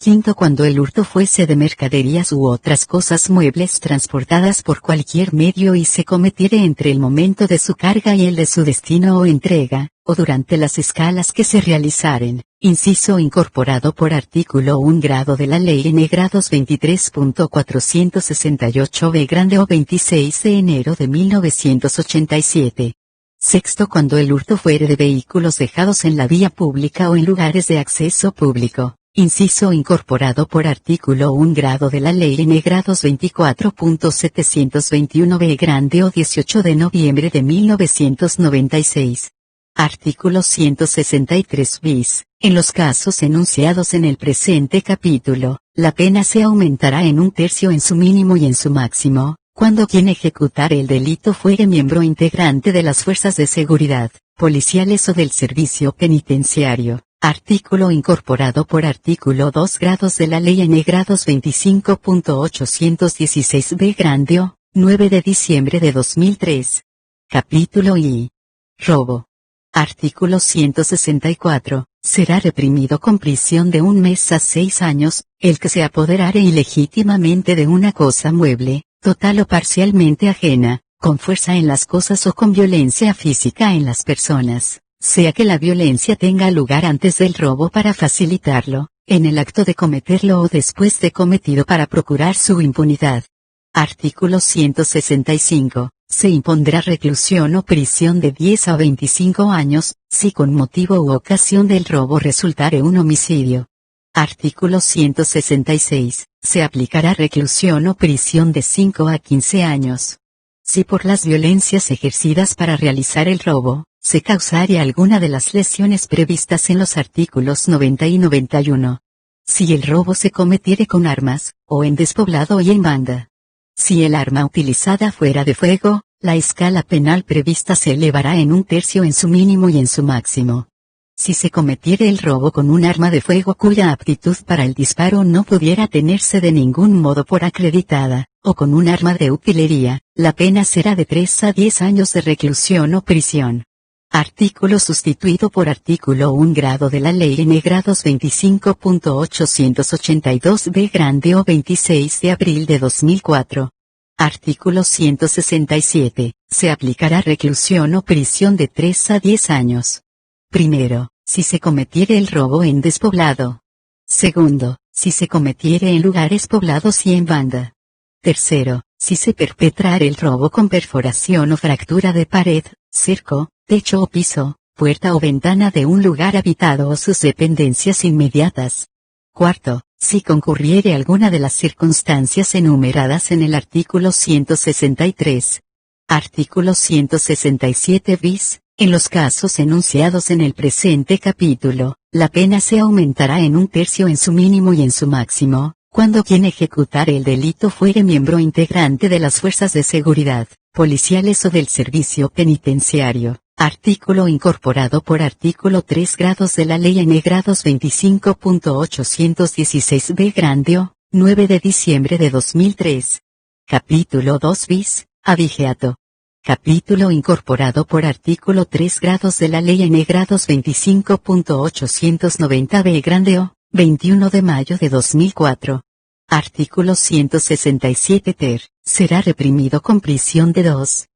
Quinto, cuando el hurto fuese de mercaderías u otras cosas muebles transportadas por cualquier medio y se cometiere entre el momento de su carga y el de su destino o entrega, o durante las escalas que se realizaren, inciso incorporado por artículo 1 grado de la Ley N grados 23.468 B grande o 26 de enero de 1987. Sexto, cuando el hurto fuere de vehículos dejados en la vía pública o en lugares de acceso público. Inciso incorporado por artículo 1 grado de la Ley N grados 24.721 B grande o 18 de noviembre de 1996. Artículo 163 bis. En los casos enunciados en el presente capítulo, la pena se aumentará en 1/3 en su mínimo y en su máximo, cuando quien ejecutare el delito fuere miembro integrante de las fuerzas de seguridad, policiales o del servicio penitenciario. Artículo incorporado por artículo 2 grados de la Ley N grados 25.816 B grande o, 9 de diciembre de 2003. Capítulo I. Robo. Artículo 164. Será reprimido con prisión de 1 mes a 6 años, el que se apoderare ilegítimamente de una cosa mueble, total o parcialmente ajena, con fuerza en las cosas o con violencia física en las personas, sea que la violencia tenga lugar antes del robo para facilitarlo, en el acto de cometerlo o después de cometido para procurar su impunidad. Artículo 165. Se impondrá reclusión o prisión de 10 a 25 años, si con motivo u ocasión del robo resultare un homicidio. Artículo 166. Se aplicará reclusión o prisión de 5 a 15 años. Si por las violencias ejercidas para realizar el robo, se causare alguna de las lesiones previstas en los artículos 90 y 91. Si el robo se cometiere con armas, o en despoblado y en banda. Si el arma utilizada fuera de fuego, la escala penal prevista se elevará en 1/3 en su mínimo y en su máximo. Si se cometiere el robo con un arma de fuego cuya aptitud para el disparo no pudiera tenerse de ningún modo por acreditada, o con un arma de utilería, la pena será de 3 a 10 años de reclusión o prisión. Artículo sustituido por artículo 1 grado de la Ley N grados 25.882b grande o 26 de abril de 2004. Artículo 167. Se aplicará reclusión o prisión de 3 a 10 años. Primero, si se cometiere el robo en despoblado. Segundo, si se cometiere en lugares poblados y en banda. Tercero, si se perpetrare el robo con perforación o fractura de pared, cerco, techo o piso, puerta o ventana de un lugar habitado o sus dependencias inmediatas. Cuarto, si concurriere alguna de las circunstancias enumeradas en el artículo 163. Artículo 167 bis. En los casos enunciados en el presente capítulo, la pena se aumentará en 1/3 en su mínimo y en su máximo, cuando quien ejecutare el delito fuere miembro integrante de las fuerzas de seguridad, policiales o del servicio penitenciario. Artículo incorporado por artículo 3 grados de la Ley N grados 25.816b grande o, 9 de diciembre de 2003. Capítulo 2 bis, abigeato. Capítulo incorporado por artículo 3 grados de la Ley N grados 25.890b grande o, 21 de mayo de 2004. Artículo 167 ter. Será reprimido con prisión de 2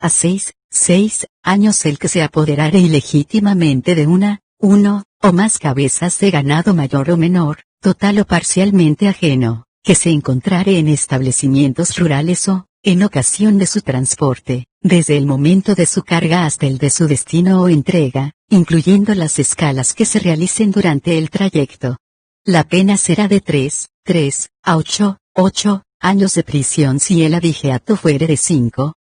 a 6 años el que se apoderare ilegítimamente de 1 o más cabezas de ganado mayor o menor, total o parcialmente ajeno, que se encontrare en establecimientos rurales o, en ocasión de su transporte, desde el momento de su carga hasta el de su destino o entrega, incluyendo las escalas que se realicen durante el trayecto. La pena será de 3 a 8 años de prisión si el abigeato fuere de 5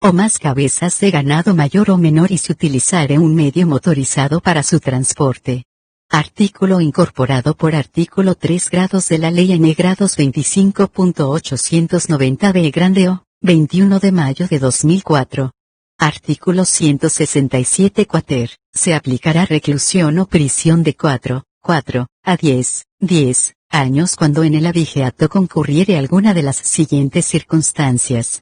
o más cabezas de ganado mayor o menor y se utilizare un medio motorizado para su transporte. Artículo incorporado por artículo 3 grados de la Ley N grados 25.890b grande o, 21 de mayo de 2004. Artículo 167 quater. Se aplicará reclusión o prisión de 4 a 10 años cuando en el abigeato concurriere alguna de las siguientes circunstancias.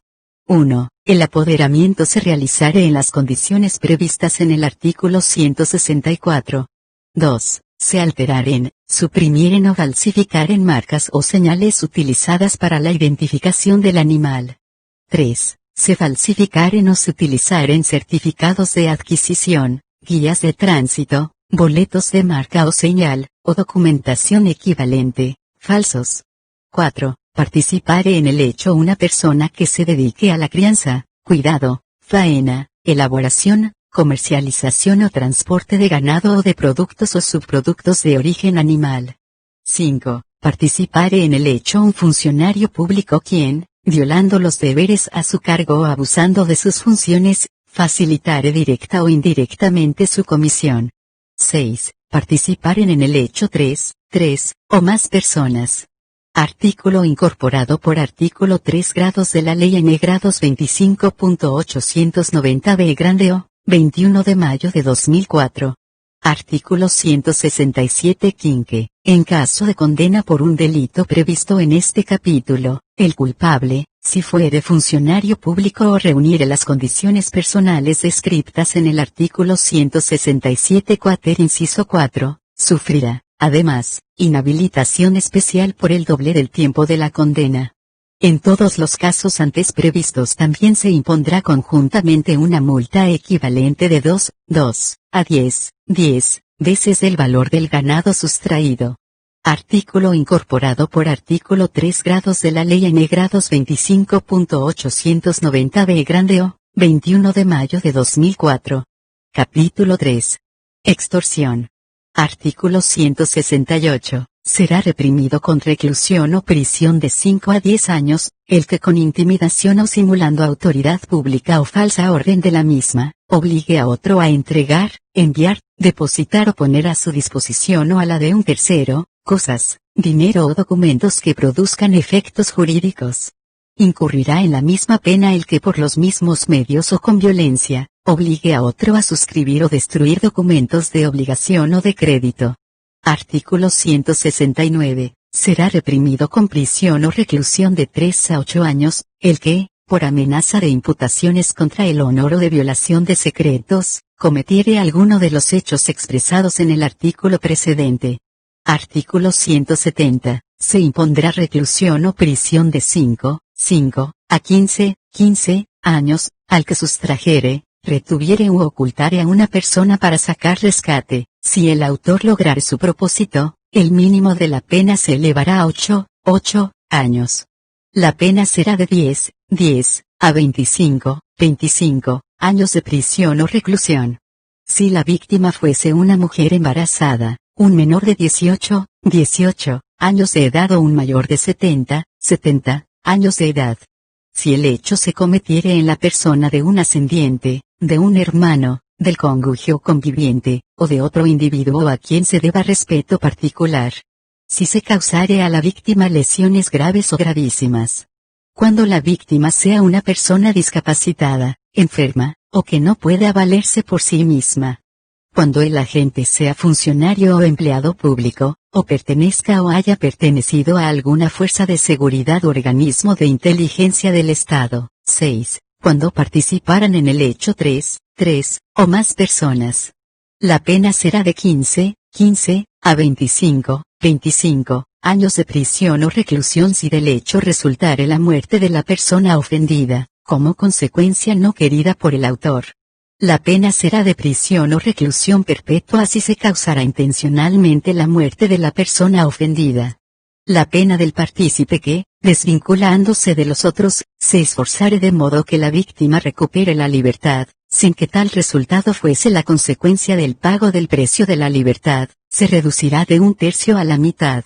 1. El apoderamiento se realizare en las condiciones previstas en el artículo 164. 2. Se alteraren, suprimieren o falsificaren marcas o señales utilizadas para la identificación del animal. 3. Se falsificaren o se utilizaren certificados de adquisición, guías de tránsito, boletos de marca o señal, o documentación equivalente, falsos. 4. Participare en el hecho una persona que se dedique a la crianza, cuidado, faena, elaboración, comercialización o transporte de ganado o de productos o subproductos de origen animal. 5. Participare en el hecho un funcionario público quien, violando los deberes a su cargo o abusando de sus funciones, facilitare directa o indirectamente su comisión. 6. Participaren en el hecho 3 o más personas. Artículo incorporado por artículo 3 grados de la Ley N grados 25.890b grande o, 21 de mayo de 2004. Artículo 167 quinque. En caso de condena por un delito previsto en este capítulo, el culpable, Si fuere funcionario público o reuniere las condiciones personales descritas en el artículo 167 quater inciso 4, sufrirá, además, inhabilitación especial por el doble del tiempo de la condena. En todos los casos antes previstos también se impondrá conjuntamente una multa equivalente de 2 a 10 veces el valor del ganado sustraído. Artículo incorporado por artículo 3 grados de la Ley N grados 25.890 B o, 21 de mayo de 2004. Capítulo 3. Extorsión. Artículo 168. Será reprimido con reclusión o prisión de 5 a 10 años, el que con intimidación o simulando autoridad pública o falsa orden de la misma, obligue a otro a entregar, enviar, depositar o poner a su disposición o a la de un tercero, cosas, dinero o documentos que produzcan efectos jurídicos. Incurrirá en la misma pena el que por los mismos medios o con violencia, obligue a otro a suscribir o destruir documentos de obligación o de crédito. Artículo 169. Será reprimido con prisión o reclusión de 3 a 8 años, el que, por amenaza de imputaciones contra el honor o de violación de secretos, cometiere alguno de los hechos expresados en el artículo precedente. Artículo 170. Se impondrá reclusión o prisión de 5 a 15 años, al que sustrajere, retuviere u ocultare a una persona para sacar rescate. Si el autor lograre su propósito, el mínimo de la pena se elevará a 8 años. La pena será de 10 a 25 años de prisión o reclusión. Si la víctima fuese una mujer embarazada, un menor de 18 años de edad o un mayor de 70 años de edad. Si el hecho se cometiere en la persona de un ascendiente, de un hermano, del cónyuge o conviviente, o de otro individuo a quien se deba respeto particular. Si se causare a la víctima lesiones graves o gravísimas. Cuando la víctima sea una persona discapacitada, enferma, o que no pueda valerse por sí misma. Cuando el agente sea funcionario o empleado público, o pertenezca o haya pertenecido a alguna fuerza de seguridad o organismo de inteligencia del Estado. 6. Cuando participaran en el hecho 3 o más personas. La pena será de 15 a 25 años de prisión o reclusión si del hecho resultare la muerte de la persona ofendida, como consecuencia no querida por el autor. La pena será de prisión o reclusión perpetua si se causara intencionalmente la muerte de la persona ofendida. La pena del partícipe que, desvinculándose de los otros, se esforzare de modo que la víctima recupere la libertad, sin que tal resultado fuese la consecuencia del pago del precio de la libertad, se reducirá de 1/3 a la mitad.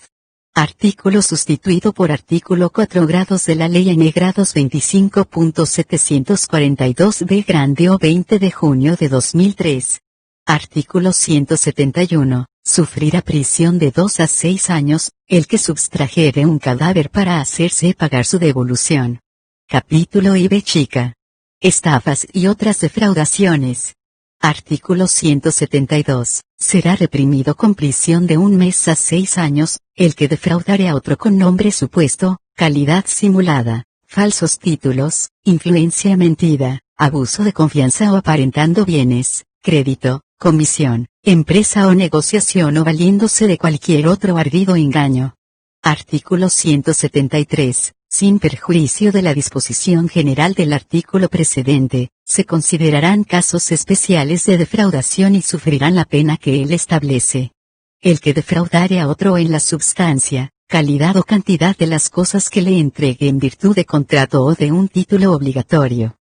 Artículo sustituido por artículo 4 grados de la Ley N grados 25.742 B grande o 20 de junio de 2003. Artículo 171. Sufrirá prisión de 2 a 6 años, el que substrajere un cadáver para hacerse pagar su devolución. Capítulo IB chica. Estafas y otras defraudaciones. Artículo 172. Será reprimido con prisión de 1 mes a 6 años, el que defraudare a otro con nombre supuesto, calidad simulada, falsos títulos, influencia mentida, abuso de confianza o aparentando bienes, crédito, comisión, empresa o negociación o valiéndose de cualquier otro ardido engaño. Artículo 173. Sin perjuicio de la disposición general del artículo precedente, se considerarán casos especiales de defraudación y sufrirán la pena que él establece. El que defraudare a otro en la substancia, calidad o cantidad de las cosas que le entregue en virtud de contrato o de un título obligatorio.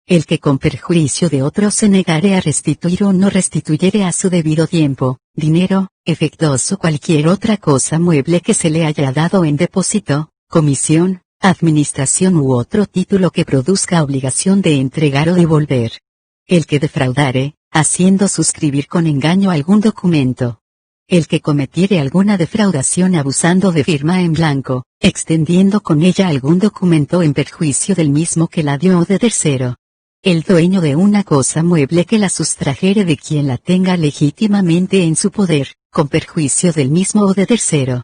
El que con perjuicio de otro se negare a restituir o no restituyere a su debido tiempo, dinero, efectos o cualquier otra cosa mueble que se le haya dado en depósito, comisión, administración u otro título que produzca obligación de entregar o devolver. El que defraudare, haciendo suscribir con engaño algún documento. El que cometiere alguna defraudación abusando de firma en blanco, extendiendo con ella algún documento en perjuicio del mismo que la dio o de tercero. El dueño de una cosa mueble que la sustrajere de quien la tenga legítimamente en su poder, con perjuicio del mismo o de tercero.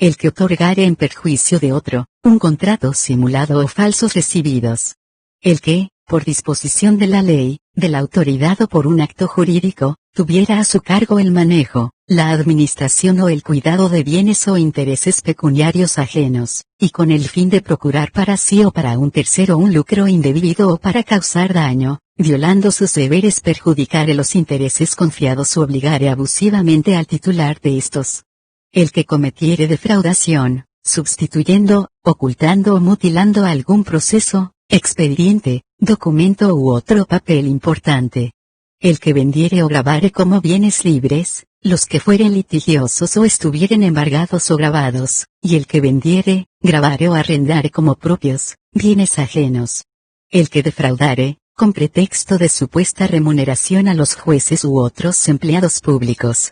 El que otorgare en perjuicio de otro, un contrato simulado o falsos recibidos. El que, por disposición de la ley, de la autoridad o por un acto jurídico, tuviera a su cargo el manejo, la administración o el cuidado de bienes o intereses pecuniarios ajenos, y con el fin de procurar para sí o para un tercero un lucro indebido o para causar daño, violando sus deberes, perjudicare los intereses confiados o obligare abusivamente al titular de estos. El que cometiere defraudación, sustituyendo, ocultando o mutilando algún proceso, expediente, documento u otro papel importante. El que vendiere o grabare como bienes libres, los que fueren litigiosos o estuvieren embargados o grabados, y el que vendiere, grabare o arrendare como propios, bienes ajenos. El que defraudare, con pretexto de supuesta remuneración a los jueces u otros empleados públicos.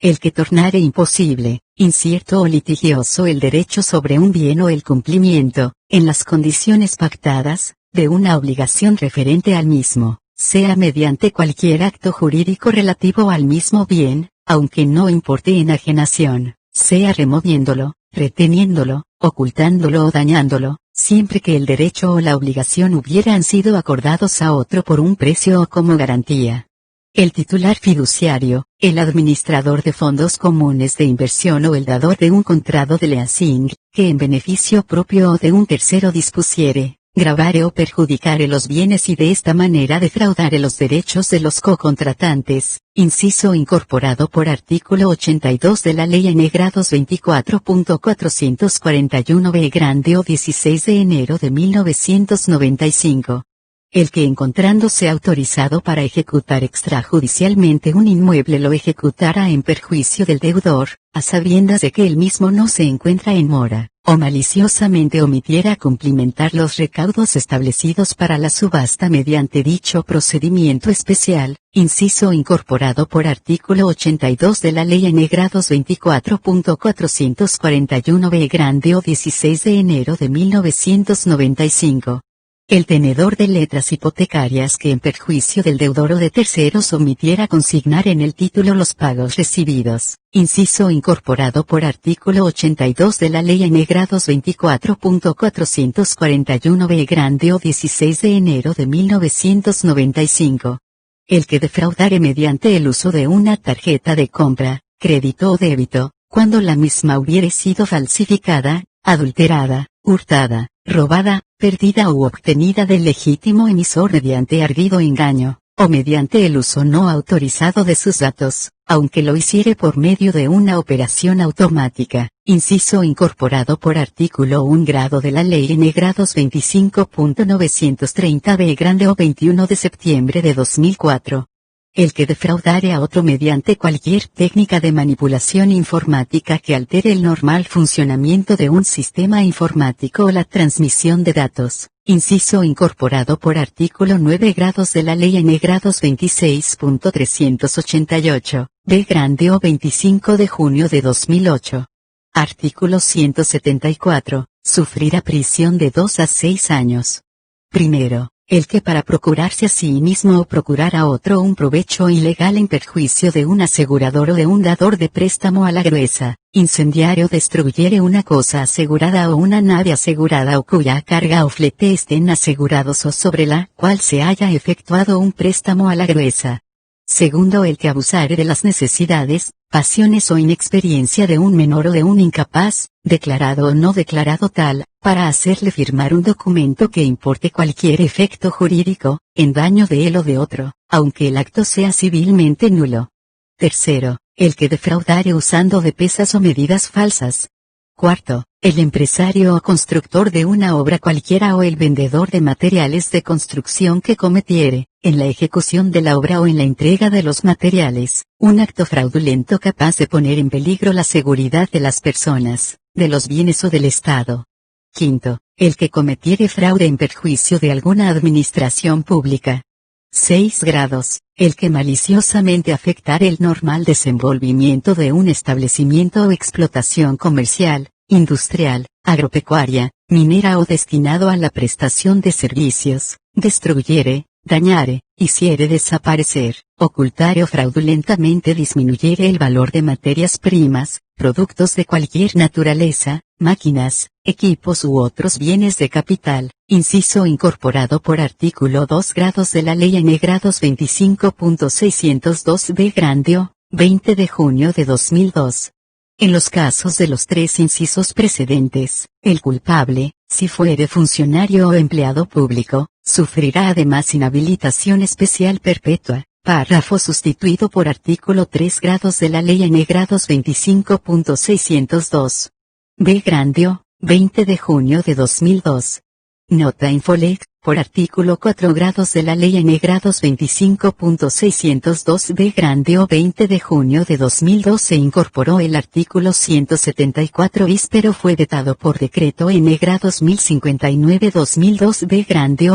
El que tornare imposible, incierto o litigioso el derecho sobre un bien o el cumplimiento, en las condiciones pactadas, de una obligación referente al mismo, sea mediante cualquier acto jurídico relativo al mismo bien, aunque no importe enajenación, sea removiéndolo, reteniéndolo, ocultándolo o dañándolo, siempre que el derecho o la obligación hubieran sido acordados a otro por un precio o como garantía. El titular fiduciario, el administrador de fondos comunes de inversión o el dador de un contrato de leasing, que en beneficio propio o de un tercero dispusiere, gravare o perjudicare los bienes y de esta manera defraudare los derechos de los cocontratantes, inciso incorporado por artículo 82 de la Ley N. grados 24.441 B grande o 16 de enero de 1995. El que encontrándose autorizado para ejecutar extrajudicialmente un inmueble lo ejecutara en perjuicio del deudor, a sabiendas de que el mismo no se encuentra en mora, o maliciosamente omitiera cumplimentar los recaudos establecidos para la subasta mediante dicho procedimiento especial, inciso incorporado por artículo 82 de la Ley N. grados 24.441 B grande o 16 de enero de 1995. El tenedor de letras hipotecarias que en perjuicio del deudor o de terceros omitiera consignar en el título los pagos recibidos, inciso incorporado por artículo 82 de la Ley N. grados 24.441 B grande o 16 de enero de 1995. El que defraudare mediante el uso de una tarjeta de compra, crédito o débito, cuando la misma hubiere sido falsificada, adulterada, hurtada, robada, perdida u obtenida del legítimo emisor mediante ardido engaño, o mediante el uso no autorizado de sus datos, aunque lo hiciere por medio de una operación automática, inciso incorporado por artículo 1 grado de la Ley N. grados 25.930 B grande o 21 de septiembre de 2004. El que defraudare a otro mediante cualquier técnica de manipulación informática que altere el normal funcionamiento de un sistema informático o la transmisión de datos, inciso incorporado por artículo 9 grados de la Ley N. grados 26.388, B grande o 25 de junio de 2008. Artículo 174, sufrirá prisión de 2 a 6 años. Primero, el que para procurarse a sí mismo o procurar a otro un provecho ilegal en perjuicio de un asegurador o de un dador de préstamo a la gruesa, incendiare o destruyere una cosa asegurada o una nave asegurada o cuya carga o flete estén asegurados o sobre la cual se haya efectuado un préstamo a la gruesa. Segundo, el que abusare de las necesidades, pasiones o inexperiencia de un menor o de un incapaz, declarado o no declarado tal, para hacerle firmar un documento que importe cualquier efecto jurídico, en daño de él o de otro, aunque el acto sea civilmente nulo. Tercero, el que defraudare usando de pesas o medidas falsas. Cuarto, el empresario o constructor de una obra cualquiera o el vendedor de materiales de construcción que cometiere, en la ejecución de la obra o en la entrega de los materiales, un acto fraudulento capaz de poner en peligro la seguridad de las personas, de los bienes o del Estado. Quinto, el que cometiere fraude en perjuicio de alguna administración pública. 6 grados, el que maliciosamente afectare el normal desenvolvimiento de un establecimiento o explotación comercial, industrial, agropecuaria, minera o destinado a la prestación de servicios, destruyere, dañare, hiciere desaparecer, ocultare o fraudulentamente disminuyere el valor de materias primas, productos de cualquier naturaleza, máquinas, equipos u otros bienes de capital, inciso incorporado por artículo 2 grados de la Ley N grados 25.602 B. 20 de junio de 2002. En los casos de los tres incisos precedentes, el culpable, si fuere funcionario o empleado público, sufrirá además inhabilitación especial perpetua. Párrafo sustituido por artículo 3 grados de la Ley N grados 25.602. B. 20 de junio de 2002. Nota Infolec, por artículo 4 grados de la Ley N grados 25.602 B. 20 de junio de 2002 se incorporó el artículo 174 bis pero fue vetado por decreto N grados 1059-2002 B.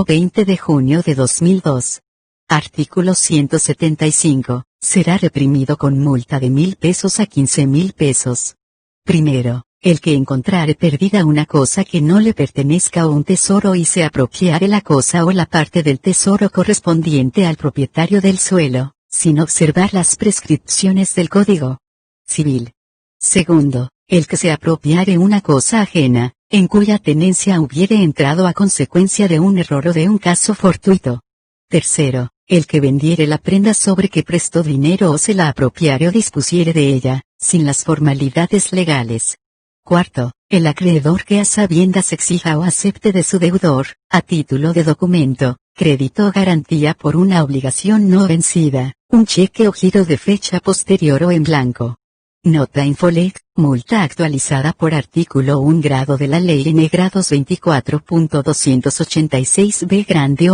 20 de junio de 2002. Artículo 175. Será reprimido con multa de 1.000 pesos a 15.000 pesos. Primero, el que encontrare perdida una cosa que no le pertenezca o un tesoro y se apropiare la cosa o la parte del tesoro correspondiente al propietario del suelo, sin observar las prescripciones del Código Civil. Segundo, el que se apropiare una cosa ajena, en cuya tenencia hubiere entrado a consecuencia de un error o de un caso fortuito. Tercero, el que vendiere la prenda sobre que prestó dinero o se la apropiare o dispusiere de ella, sin las formalidades legales. Cuarto, el acreedor que a sabiendas exija o acepte de su deudor, a título de documento, crédito o garantía por una obligación no vencida, un cheque o giro de fecha posterior o en blanco. Nota Infolec, multa actualizada por artículo 1 grado de la Ley N grados 24.286 B.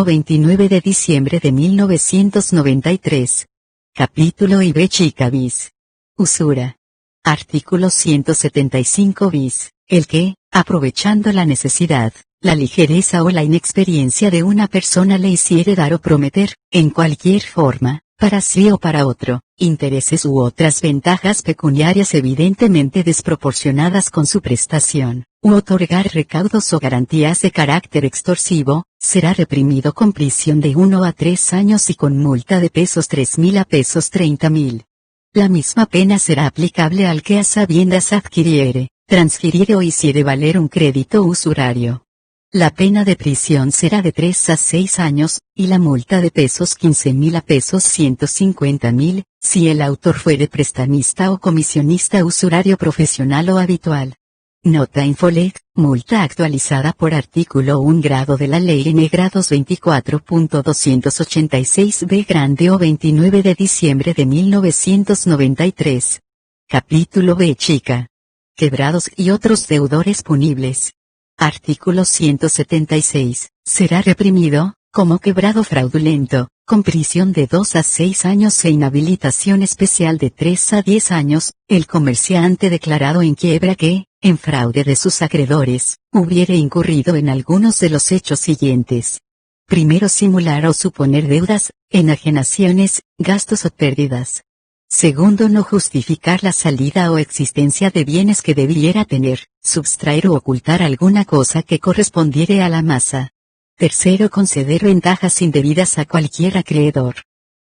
29 de diciembre de 1993. Capítulo I B chica bis. Usura. Artículo 175 bis. El que, aprovechando la necesidad, la ligereza o la inexperiencia de una persona le hiciere dar o prometer, en cualquier forma, para sí o para otro, intereses u otras ventajas pecuniarias evidentemente desproporcionadas con su prestación, u otorgar recaudos o garantías de carácter extorsivo, será reprimido con prisión de 1 a 3 años y con multa de pesos 3.000 a pesos 30.000. La misma pena será aplicable al que a sabiendas adquiriere, transfiriere o hiciere valer un crédito usurario. La pena de prisión será de 3 a 6 años, y la multa de pesos 15.000 a pesos 150.000, si el autor fuere prestamista o comisionista usurario profesional o habitual. Nota Infolec, multa actualizada por artículo 1 grado de la Ley N grados 24.286 B. 29 de diciembre de 1993. Capítulo B chica. Quebrados y otros deudores punibles. Artículo 176. Será reprimido, como quebrado fraudulento, con prisión de 2 a 6 años e inhabilitación especial de 3 a 10 años, el comerciante declarado en quiebra que, en fraude de sus acreedores, hubiere incurrido en algunos de los hechos siguientes. Primero, simular o suponer deudas, enajenaciones, gastos o pérdidas. Segundo, no justificar la salida o existencia de bienes que debiera tener, subtraer o ocultar alguna cosa que correspondiere a la masa. Tercero, conceder ventajas indebidas a cualquier acreedor.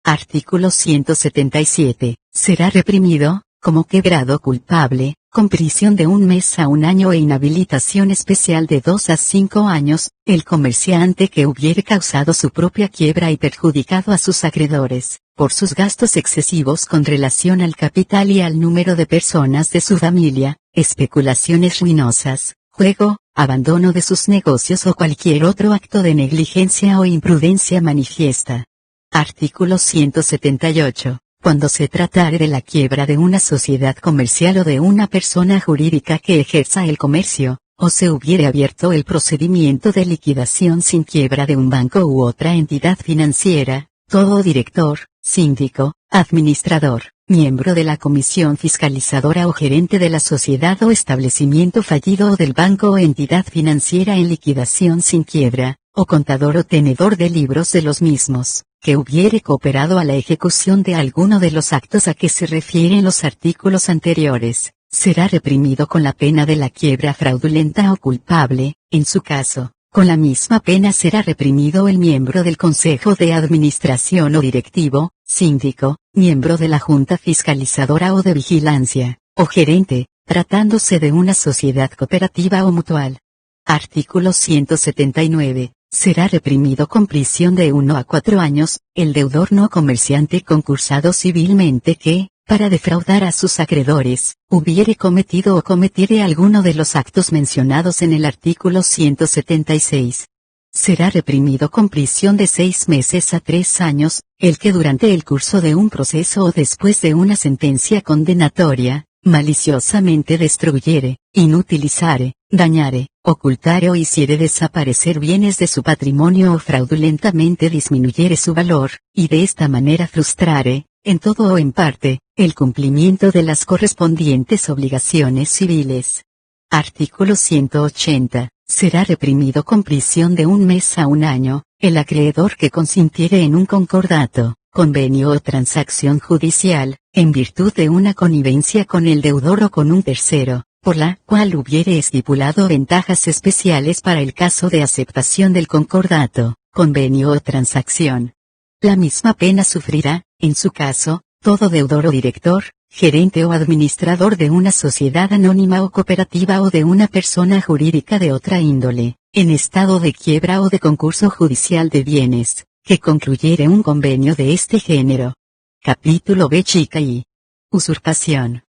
Artículo 177. Será reprimido, como quebrado culpable, con prisión de 1 mes a 1 año e inhabilitación especial de 2 a 5 años, el comerciante que hubiere causado su propia quiebra y perjudicado a sus acreedores, por sus gastos excesivos con relación al capital y al número de personas de su familia, especulaciones ruinosas, juego, abandono de sus negocios o cualquier otro acto de negligencia o imprudencia manifiesta. Artículo 178. Cuando se tratare de la quiebra de una sociedad comercial o de una persona jurídica que ejerza el comercio, o se hubiere abierto el procedimiento de liquidación sin quiebra de un banco u otra entidad financiera, todo director, síndico, administrador, miembro de la comisión fiscalizadora o gerente de la sociedad o establecimiento fallido o del banco o entidad financiera en liquidación sin quiebra, o contador o tenedor de libros de los mismos, que hubiere cooperado a la ejecución de alguno de los actos a que se refieren los artículos anteriores, será reprimido con la pena de la quiebra fraudulenta o culpable. En su caso, con la misma pena será reprimido el miembro del Consejo de Administración o directivo, síndico, miembro de la Junta Fiscalizadora o de Vigilancia, o gerente, tratándose de una sociedad cooperativa o mutual. Artículo 179. Será reprimido con prisión de 1 a 4 años, el deudor no comerciante concursado civilmente que, para defraudar a sus acreedores, hubiere cometido o cometiere alguno de los actos mencionados en el artículo 176. Será reprimido con prisión de 6 meses a 3 años, el que durante el curso de un proceso o después de una sentencia condenatoria, maliciosamente destruyere, inutilizare, dañare, ocultare o hiciere desaparecer bienes de su patrimonio o fraudulentamente disminuyere su valor, y de esta manera frustrare, en todo o en parte, el cumplimiento de las correspondientes obligaciones civiles. Artículo 180. Será reprimido con prisión de 1 mes a 1 año, el acreedor que consintiere en un concordato, convenio o transacción judicial, en virtud de una connivencia con el deudor o con un tercero, por la cual hubiere estipulado ventajas especiales para el caso de aceptación del concordato, convenio o transacción. La misma pena sufrirá, en su caso, todo deudor o director, gerente o administrador de una sociedad anónima o cooperativa o de una persona jurídica de otra índole, en estado de quiebra o de concurso judicial de bienes, que concluyere un convenio de este género. Capítulo B chica y usurpación.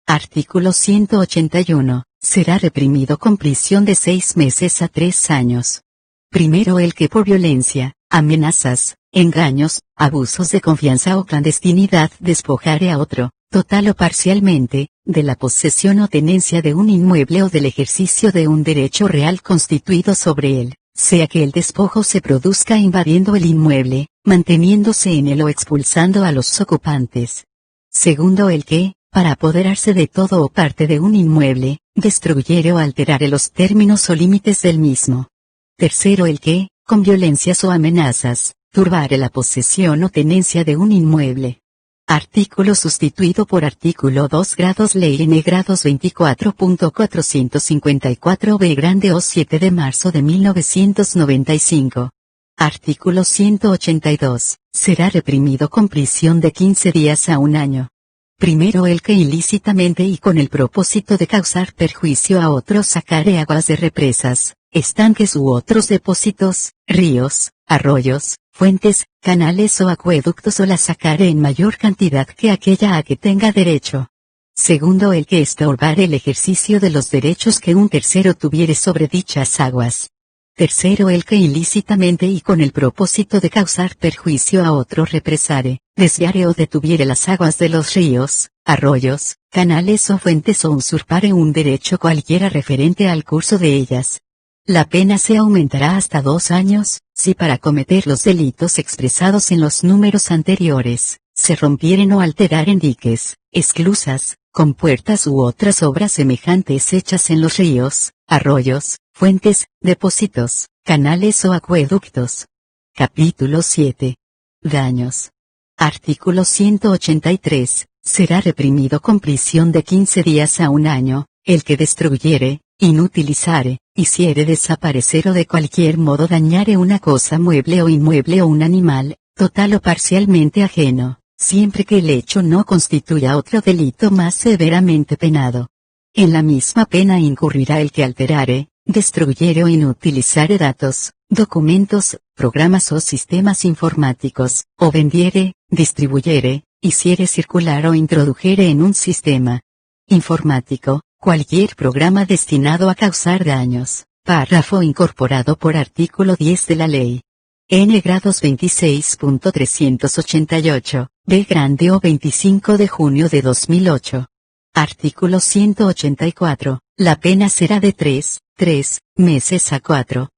Artículo 181. Será reprimido con prisión de 6 meses a 3 años. Primero el que por violencia, amenazas, engaños, abusos de confianza o clandestinidad despojare a otro, total o parcialmente, de la posesión o tenencia de un inmueble o del ejercicio de un derecho real constituido sobre él, sea que el despojo se produzca invadiendo el inmueble, manteniéndose en él o expulsando a los ocupantes. Segundo el que, para apoderarse de todo o parte de un inmueble, destruyere o alterare los términos o límites del mismo. Tercero el que, con violencias o amenazas, turbare la posesión o tenencia de un inmueble. Artículo sustituido por artículo 2 grados Ley N grados 24.454 B grande o 7 de marzo de 1995. Artículo 182. Será reprimido con prisión de 15 días a 1 año. Primero el que ilícitamente y con el propósito de causar perjuicio a otros sacare aguas de represas, estanques u otros depósitos, ríos, arroyos, fuentes, canales o acueductos o las sacare en mayor cantidad que aquella a que tenga derecho. Segundo el que estorbare el ejercicio de los derechos que un tercero tuviere sobre dichas aguas. Tercero el que ilícitamente y con el propósito de causar perjuicio a otro represare, desviare o detuviere las aguas de los ríos, arroyos, canales o fuentes o usurpare un derecho cualquiera referente al curso de ellas. La pena se aumentará hasta 2 años, si para cometer los delitos expresados en los números anteriores, se rompieren o alteraren diques, esclusas, compuertas u otras obras semejantes hechas en los ríos, arroyos, fuentes, depósitos, canales o acueductos. Capítulo 7. Daños. Artículo 183. Será reprimido con prisión de 15 días a 1 año, el que destruyere, inutilizare, hiciere desaparecer o de cualquier modo dañare una cosa mueble o inmueble o un animal, total o parcialmente ajeno, siempre que el hecho no constituya otro delito más severamente penado. En la misma pena incurrirá el que alterare, destruyere o inutilizare datos, documentos, programas o sistemas informáticos, o vendiere, distribuyere, hiciere circular o introdujere en un sistema informático, cualquier programa destinado a causar daños, párrafo incorporado por artículo 10 de la ley. N grados 26.388, B grande o 25 de junio de 2008. Artículo 184. La pena será de 3 meses a 4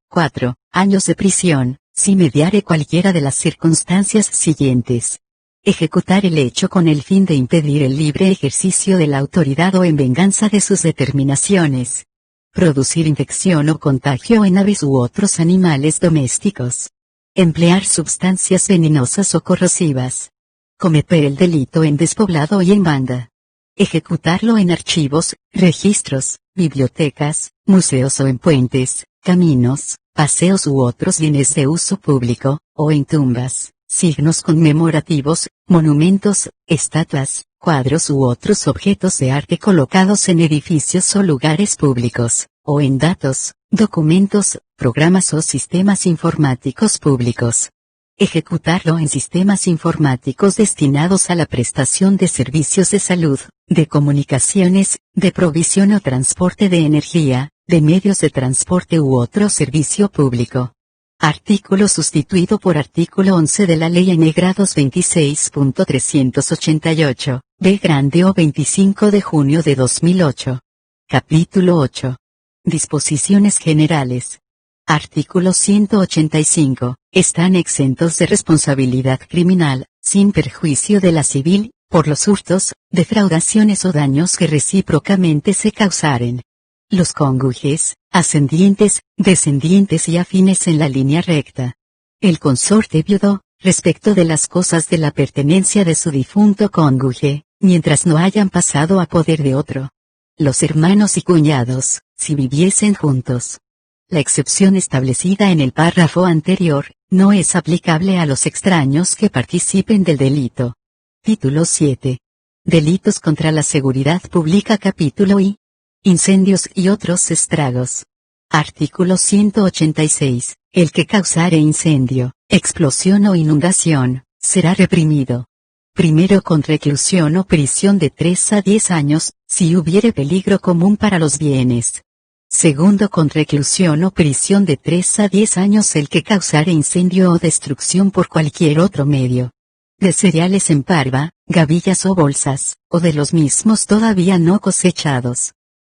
años de prisión, si mediare cualquiera de las circunstancias siguientes. Ejecutar el hecho con el fin de impedir el libre ejercicio de la autoridad o en venganza de sus determinaciones. Producir infección o contagio en aves u otros animales domésticos. Emplear sustancias venenosas o corrosivas. Cometer el delito en despoblado y en banda. Ejecutarlo en archivos, registros, bibliotecas, museos o en puentes, caminos, paseos u otros bienes de uso público, o en tumbas, signos conmemorativos, monumentos, estatuas, cuadros u otros objetos de arte colocados en edificios o lugares públicos, o en datos, documentos, programas o sistemas informáticos públicos. Ejecutarlo en sistemas informáticos destinados a la prestación de servicios de salud, de comunicaciones, de provisión o transporte de energía, de medios de transporte u otro servicio público. Artículo sustituido por artículo 11 de la Ley N. grados 26.388, B grande o 25 de junio de 2008. Capítulo 8. Disposiciones generales. Artículo 185. Están exentos de responsabilidad criminal, sin perjuicio de la civil, por los hurtos, defraudaciones o daños que recíprocamente se causaren. Los cónyuges, ascendientes, descendientes y afines en la línea recta. El consorte viudo, respecto de las cosas de la pertenencia de su difunto cónyuge, mientras no hayan pasado a poder de otro. Los hermanos y cuñados, si viviesen juntos. La excepción establecida en el párrafo anterior, no es aplicable a los extraños que participen del delito. Título 7. Delitos contra la seguridad pública. Capítulo I. Incendios y otros estragos. Artículo 186. El que causare incendio, explosión o inundación, será reprimido. Primero con reclusión o prisión de 3 a 10 años, si hubiere peligro común para los bienes. Segundo con reclusión o prisión de 3 a 10 años el que causare incendio o destrucción por cualquier otro medio. De cereales en parva, gavillas o bolsas, o de los mismos todavía no cosechados.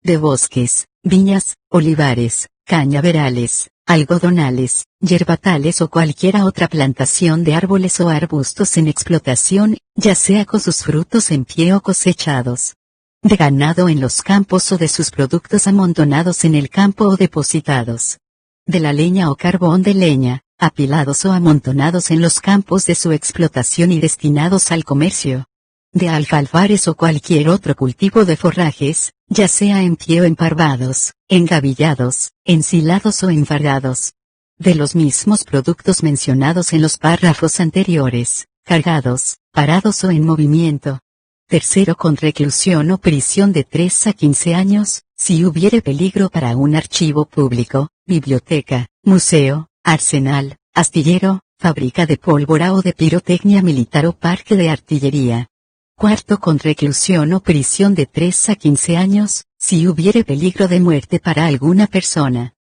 De bosques, viñas, olivares, cañaverales, algodonales, yerbatales o cualquiera otra plantación de árboles o arbustos en explotación, ya sea con sus frutos en pie o cosechados. De ganado en los campos o de sus productos amontonados en el campo o depositados. De la leña o carbón de leña, apilados o amontonados en los campos de su explotación y destinados al comercio. De alfalfares o cualquier otro cultivo de forrajes, ya sea en pie o emparvados, engavillados, ensilados o enfardados. De los mismos productos mencionados en los párrafos anteriores, cargados, parados o en movimiento. Tercero con reclusión o prisión de 3 a 15 años, si hubiere peligro para un archivo público, biblioteca, museo, arsenal, astillero, fábrica de pólvora o de pirotecnia militar o parque de artillería. Cuarto con reclusión o prisión de 3 a 15 años, si hubiere peligro de muerte para alguna persona.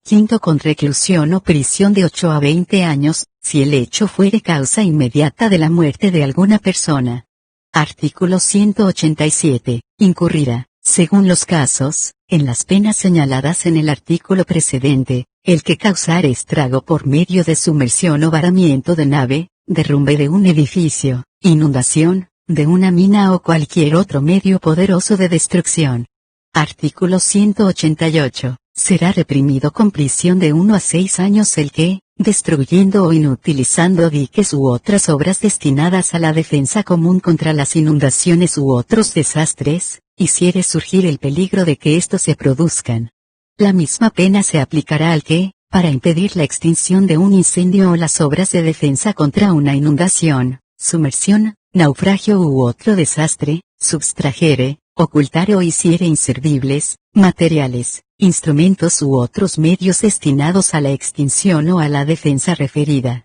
Quinto con reclusión o prisión de 8 a 20 años, si el hecho fuere causa inmediata de la muerte de alguna persona. Artículo 187. Incurrirá, según los casos, en las penas señaladas en el artículo precedente, el que causare estrago por medio de sumersión o varamiento de nave, derrumbe de un edificio, inundación, de una mina o cualquier otro medio poderoso de destrucción. Artículo 188. Será reprimido con prisión de 1 a 6 años el que, destruyendo o inutilizando diques u otras obras destinadas a la defensa común contra las inundaciones u otros desastres, hiciere surgir el peligro de que estos se produzcan. La misma pena se aplicará al que, para impedir la extinción de un incendio o las obras de defensa contra una inundación, sumersión, naufragio u otro desastre, substrajere, ocultare o hiciere inservibles, materiales, instrumentos u otros medios destinados a la extinción o a la defensa referida.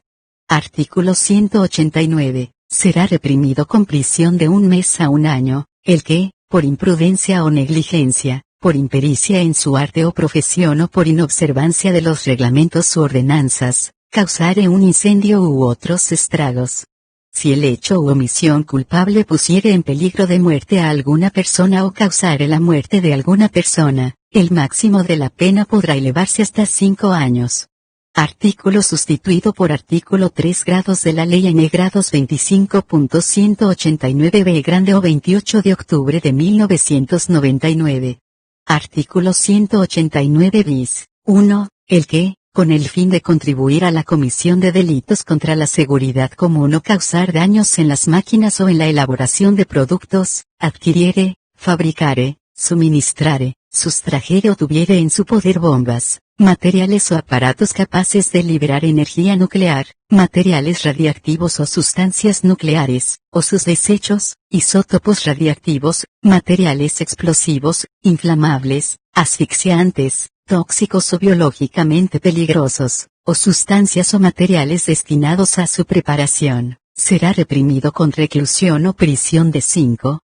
Artículo 189. Será reprimido con prisión de 1 mes a 1 año, el que, por imprudencia o negligencia, por impericia en su arte o profesión o por inobservancia de los reglamentos u ordenanzas, causare un incendio u otros estragos. Si el hecho u omisión culpable pusiere en peligro de muerte a alguna persona o causare la muerte de alguna persona, el máximo de la pena podrá elevarse hasta 5 años. Artículo sustituido por artículo 3 grados de la Ley N. grados 25.189 B grande o 28 de octubre de 1999. Artículo 189 bis. 1. El que, con el fin de contribuir a la comisión de delitos contra la seguridad común o causar daños en las máquinas o en la elaboración de productos, adquiriere, fabricare, suministrare, sustrajere o tuviere en su poder bombas, materiales o aparatos capaces de liberar energía nuclear, materiales radiactivos o sustancias nucleares, o sus desechos, isótopos radiactivos, materiales explosivos, inflamables, asfixiantes, tóxicos o biológicamente peligrosos, o sustancias o materiales destinados a su preparación, será reprimido con reclusión o prisión de 5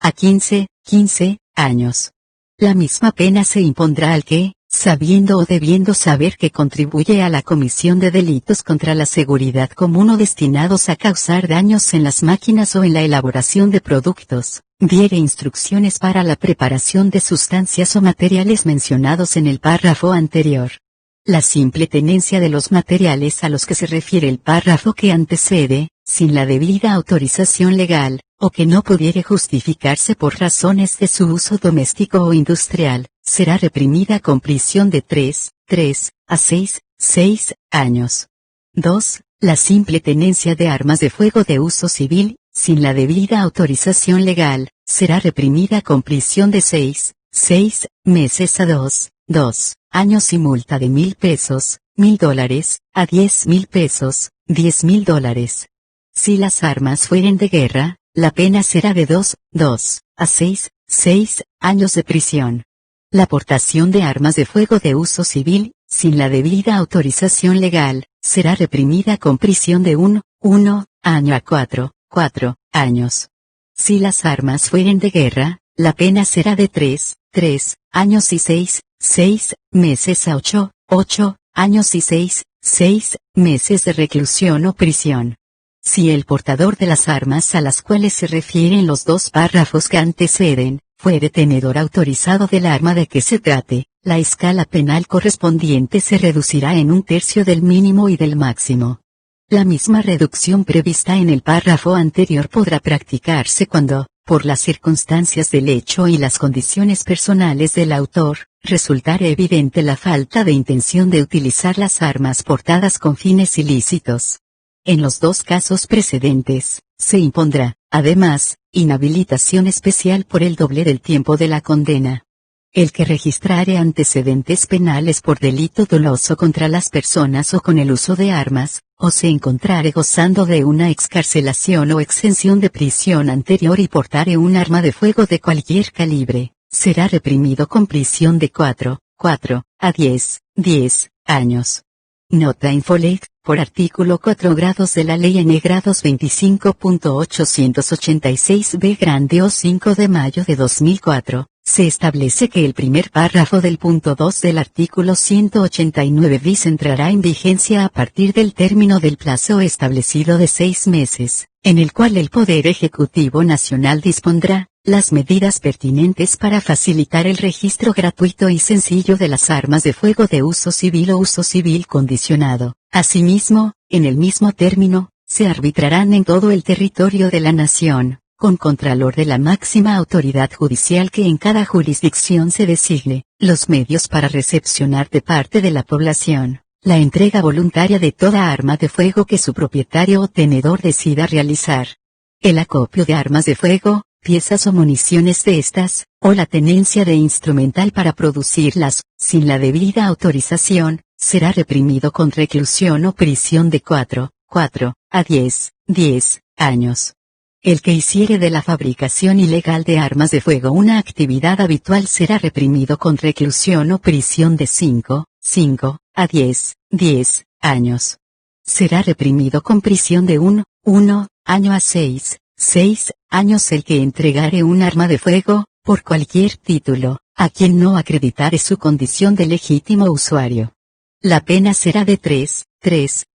a 15 años. La misma pena se impondrá al que, sabiendo o debiendo saber que contribuye a la comisión de delitos contra la seguridad común o destinados a causar daños en las máquinas o en la elaboración de productos, diere instrucciones para la preparación de sustancias o materiales mencionados en el párrafo anterior. La simple tenencia de los materiales a los que se refiere el párrafo que antecede, sin la debida autorización legal, o que no pudiere justificarse por razones de su uso doméstico o industrial, será reprimida con prisión de 3 a 6 años. 2. La simple tenencia de armas de fuego de uso civil, sin la debida autorización legal, será reprimida con prisión de 6 meses a 2 años y multa de $1,000, $1,000, a $10,000, $10,000. Si las armas fueren de guerra, la pena será de 2 a 6 años de prisión. La portación de armas de fuego de uso civil, sin la debida autorización legal, será reprimida con prisión de 1 año a 4 años. Si las armas fueren de guerra, la pena será de 3 años y 6 meses a 8 años y 6 meses de reclusión o prisión. Si el portador de las armas a las cuales se refieren los dos párrafos que anteceden, fuere tenedor autorizado del arma de que se trate, la escala penal correspondiente se reducirá en 1/3 del mínimo y del máximo. La misma reducción prevista en el párrafo anterior podrá practicarse cuando, por las circunstancias del hecho y las condiciones personales del autor, resultare evidente la falta de intención de utilizar las armas portadas con fines ilícitos. En los dos casos precedentes, se impondrá, además, inhabilitación especial por el doble del tiempo de la condena. El que registrare antecedentes penales por delito doloso contra las personas o con el uso de armas, o se encontrare gozando de una excarcelación o exención de prisión anterior y portare un arma de fuego de cualquier calibre, será reprimido con prisión de 4 a 10 años. Nota Infolec, por artículo 4 grados de la Ley N grados 25.886b grande o 5 de mayo de 2004, se establece que el primer párrafo del punto 2 del artículo 189 bis entrará en vigencia a partir del término del plazo establecido de 6 meses, en el cual el Poder Ejecutivo Nacional dispondrá las medidas pertinentes para facilitar el registro gratuito y sencillo de las armas de fuego de uso civil o uso civil condicionado. Asimismo, en el mismo término, se arbitrarán en todo el territorio de la nación, con contralor de la máxima autoridad judicial que en cada jurisdicción se designe, los medios para recepcionar de parte de la población la entrega voluntaria de toda arma de fuego que su propietario o tenedor decida realizar. El acopio de armas de fuego, piezas o municiones de estas, o la tenencia de instrumental para producirlas, sin la debida autorización, será reprimido con reclusión o prisión de 4 a 10 años. El que hiciere de la fabricación ilegal de armas de fuego una actividad habitual será reprimido con reclusión o prisión de 5 a 10 años. Será reprimido con prisión de 1 año a 6 años el que entregare un arma de fuego, por cualquier título, a quien no acreditare su condición de legítimo usuario. La pena será de 3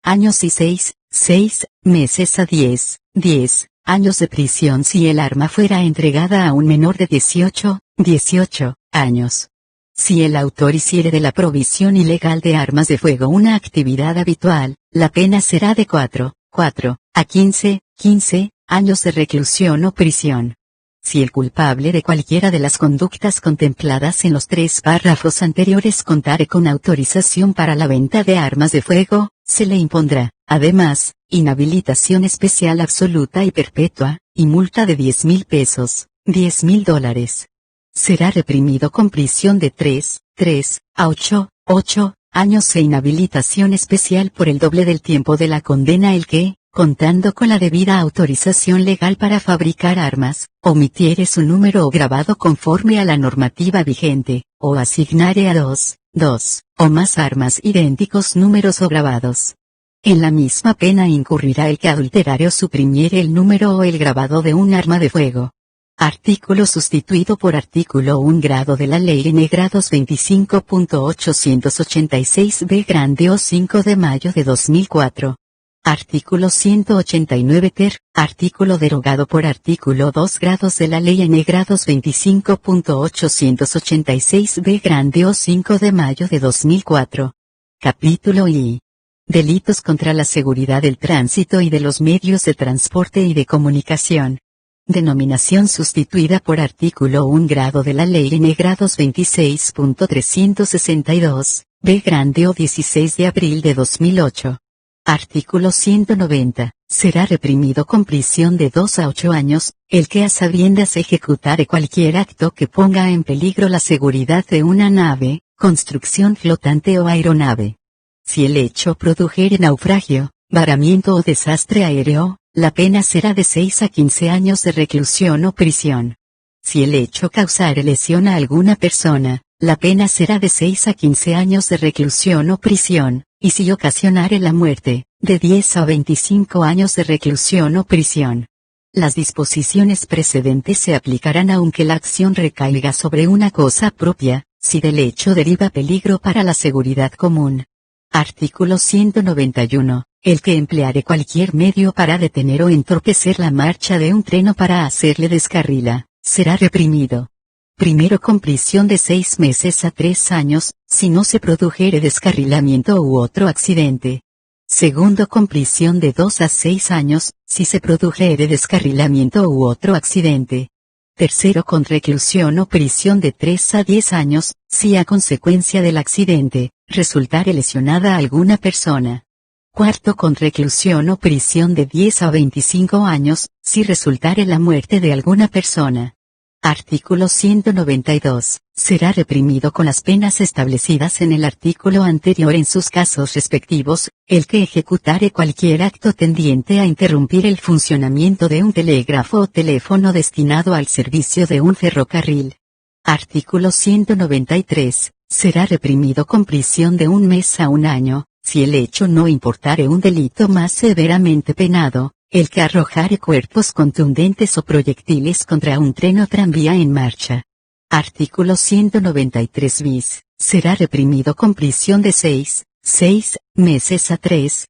años y 6 meses a 10 años de prisión si el arma fuera entregada a un menor de 18 años. Si el autor hiciere de la provisión ilegal de armas de fuego una actividad habitual, la pena será de 4 a 15 años de reclusión o prisión. Si el culpable de cualquiera de las conductas contempladas en los 3 párrafos anteriores contare con autorización para la venta de armas de fuego, se le impondrá, además, inhabilitación especial absoluta y perpetua, y multa de $10,000, $10,000. Será reprimido con prisión de 3 a 8 8 años e inhabilitación especial por el doble del tiempo de la condena el que, contando con la debida autorización legal para fabricar armas, omitiere su número o grabado conforme a la normativa vigente, o asignare a dos o más armas idénticos números o grabados. En la misma pena incurrirá el que adulterare o suprimiere el número o el grabado de un arma de fuego. Artículo sustituido por artículo 1 grado de la Ley N. grados 25.886 B grande o 5 de mayo de 2004. Artículo 189 ter, artículo derogado por artículo 2 grados de la Ley N. grados 25.886 B grande o 5 de mayo de 2004. Capítulo I. Delitos contra la seguridad del tránsito y de los medios de transporte y de comunicación. Denominación sustituida por artículo 1 grado de la Ley N. grados 26.362, B grande o 16 de abril de 2008. Artículo 190. Será reprimido con prisión de 2 a 8 años, el que a sabiendas ejecutare cualquier acto que ponga en peligro la seguridad de una nave, construcción flotante o aeronave. Si el hecho produjere naufragio, varamiento o desastre aéreo, la pena será de 6 a 15 años de reclusión o prisión. Si el hecho causare lesión a alguna persona, la pena será de 6 a 15 años de reclusión o prisión, y si ocasionare la muerte, de 10 a 25 años de reclusión o prisión. Las disposiciones precedentes se aplicarán aunque la acción recaiga sobre una cosa propia, si del hecho deriva peligro para la seguridad común. Artículo 191. El que empleare cualquier medio para detener o entorpecer la marcha de un tren o para hacerle descarrila, será reprimido. Primero con prisión de 6 meses a 3 años, si no se produjere descarrilamiento u otro accidente. Segundo con prisión de 2 a 6 años, si se produjere descarrilamiento u otro accidente. Tercero con reclusión o prisión de 3 a 10 años, si a consecuencia del accidente, resultare lesionada alguna persona. Cuarto con reclusión o prisión de 10 a 25 años, si resultare la muerte de alguna persona. Artículo 192. Será reprimido con las penas establecidas en el artículo anterior en sus casos respectivos, el que ejecutare cualquier acto tendiente a interrumpir el funcionamiento de un telégrafo o teléfono destinado al servicio de un ferrocarril. Artículo 193. Será reprimido con prisión de 1 mes a 1 año, si el hecho no importare un delito más severamente penado, el que arrojare cuerpos contundentes o proyectiles contra un tren o tranvía en marcha. Artículo 193 bis. Será reprimido con prisión de 6 meses a 3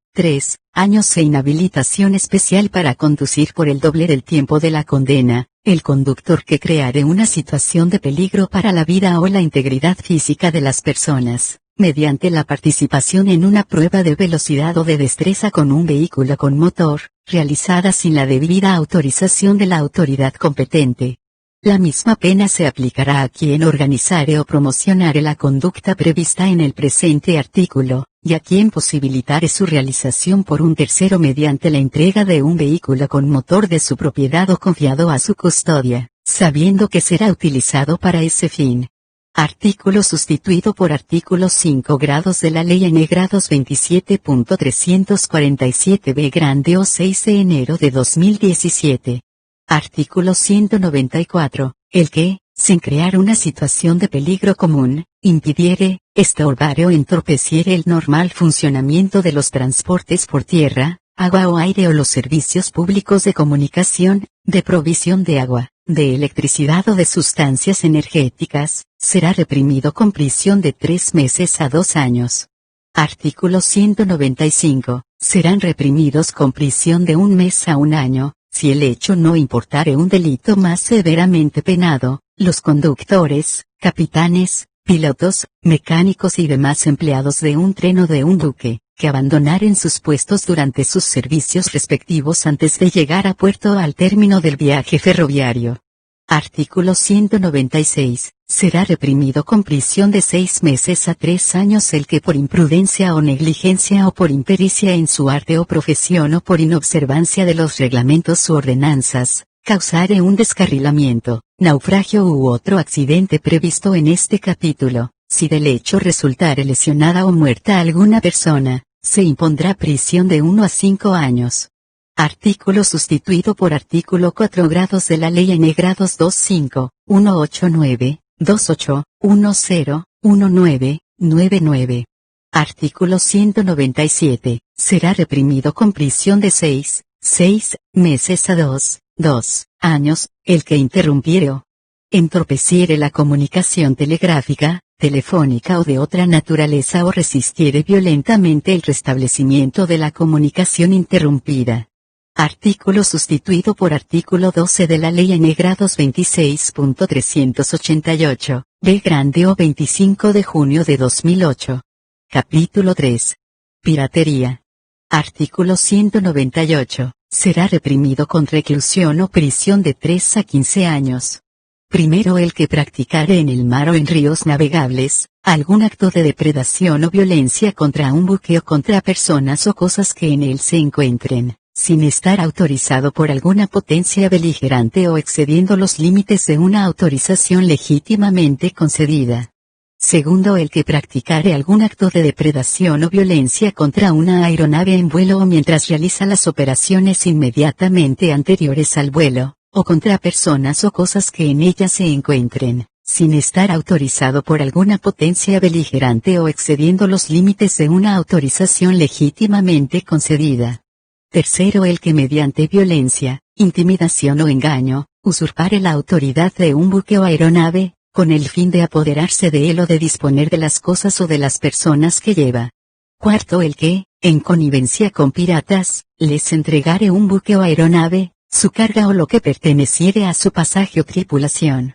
años e inhabilitación especial para conducir por el doble del tiempo de la condena, el conductor que creare una situación de peligro para la vida o la integridad física de las personas, mediante la participación en una prueba de velocidad o de destreza con un vehículo con motor, realizada sin la debida autorización de la autoridad competente. La misma pena se aplicará a quien organizare o promocionare la conducta prevista en el presente artículo, y a quien posibilitare su realización por un tercero mediante la entrega de un vehículo con motor de su propiedad o confiado a su custodia, sabiendo que será utilizado para ese fin. Artículo sustituido por artículo 5 grados de la Ley N. grados 27.347 B grande o 6 de enero de 2017. Artículo 194. El que, sin crear una situación de peligro común, impidiere, estorbare o entorpeciere el normal funcionamiento de los transportes por tierra, agua o aire o los servicios públicos de comunicación, de provisión de agua, de electricidad o de sustancias energéticas, será reprimido con prisión de 3 meses a 2 años. Artículo 195. Serán reprimidos con prisión de 1 mes a 1 año, si el hecho no importare un delito más severamente penado, los conductores, capitanes, pilotos, mecánicos y demás empleados de un tren o de un buque, que abandonaren sus puestos durante sus servicios respectivos antes de llegar a puerto al término del viaje ferroviario. Artículo 196. Será reprimido con prisión de 6 meses a 3 años el que por imprudencia o negligencia o por impericia en su arte o profesión o por inobservancia de los reglamentos u ordenanzas, causare un descarrilamiento, naufragio u otro accidente previsto en este capítulo, Si del hecho resultare lesionada o muerta alguna persona, se impondrá prisión de 1 a 5 años. Artículo sustituido por artículo 4 grados de la Ley N grados 25, 189, 28, 10, 19, 99. Artículo 197, será reprimido con prisión de 6 meses a 2 años, el que interrumpiere o entorpeciere la comunicación telegráfica, telefónica o de otra naturaleza o resistiere violentamente el restablecimiento de la comunicación interrumpida. Artículo sustituido por artículo 12 de la Ley N grados 26.388, B grande o 25 de junio de 2008. Capítulo 3. Piratería. Artículo 198. Será reprimido con reclusión o prisión de 3 a 15 años. Primero, el que practicare en el mar o en ríos navegables, algún acto de depredación o violencia contra un buque o contra personas o cosas que en él se encuentren, sin estar autorizado por alguna potencia beligerante o excediendo los límites de una autorización legítimamente concedida. Segundo, el que practicare algún acto de depredación o violencia contra una aeronave en vuelo o mientras realiza las operaciones inmediatamente anteriores al vuelo, o contra personas o cosas que en ella se encuentren, sin estar autorizado por alguna potencia beligerante o excediendo los límites de una autorización legítimamente concedida. Tercero, el que mediante violencia, intimidación o engaño, usurpare la autoridad de un buque o aeronave, con el fin de apoderarse de él o de disponer de las cosas o de las personas que lleva. Cuarto, el que, en connivencia con piratas, les entregare un buque o aeronave, su carga o lo que perteneciere a su pasaje o tripulación.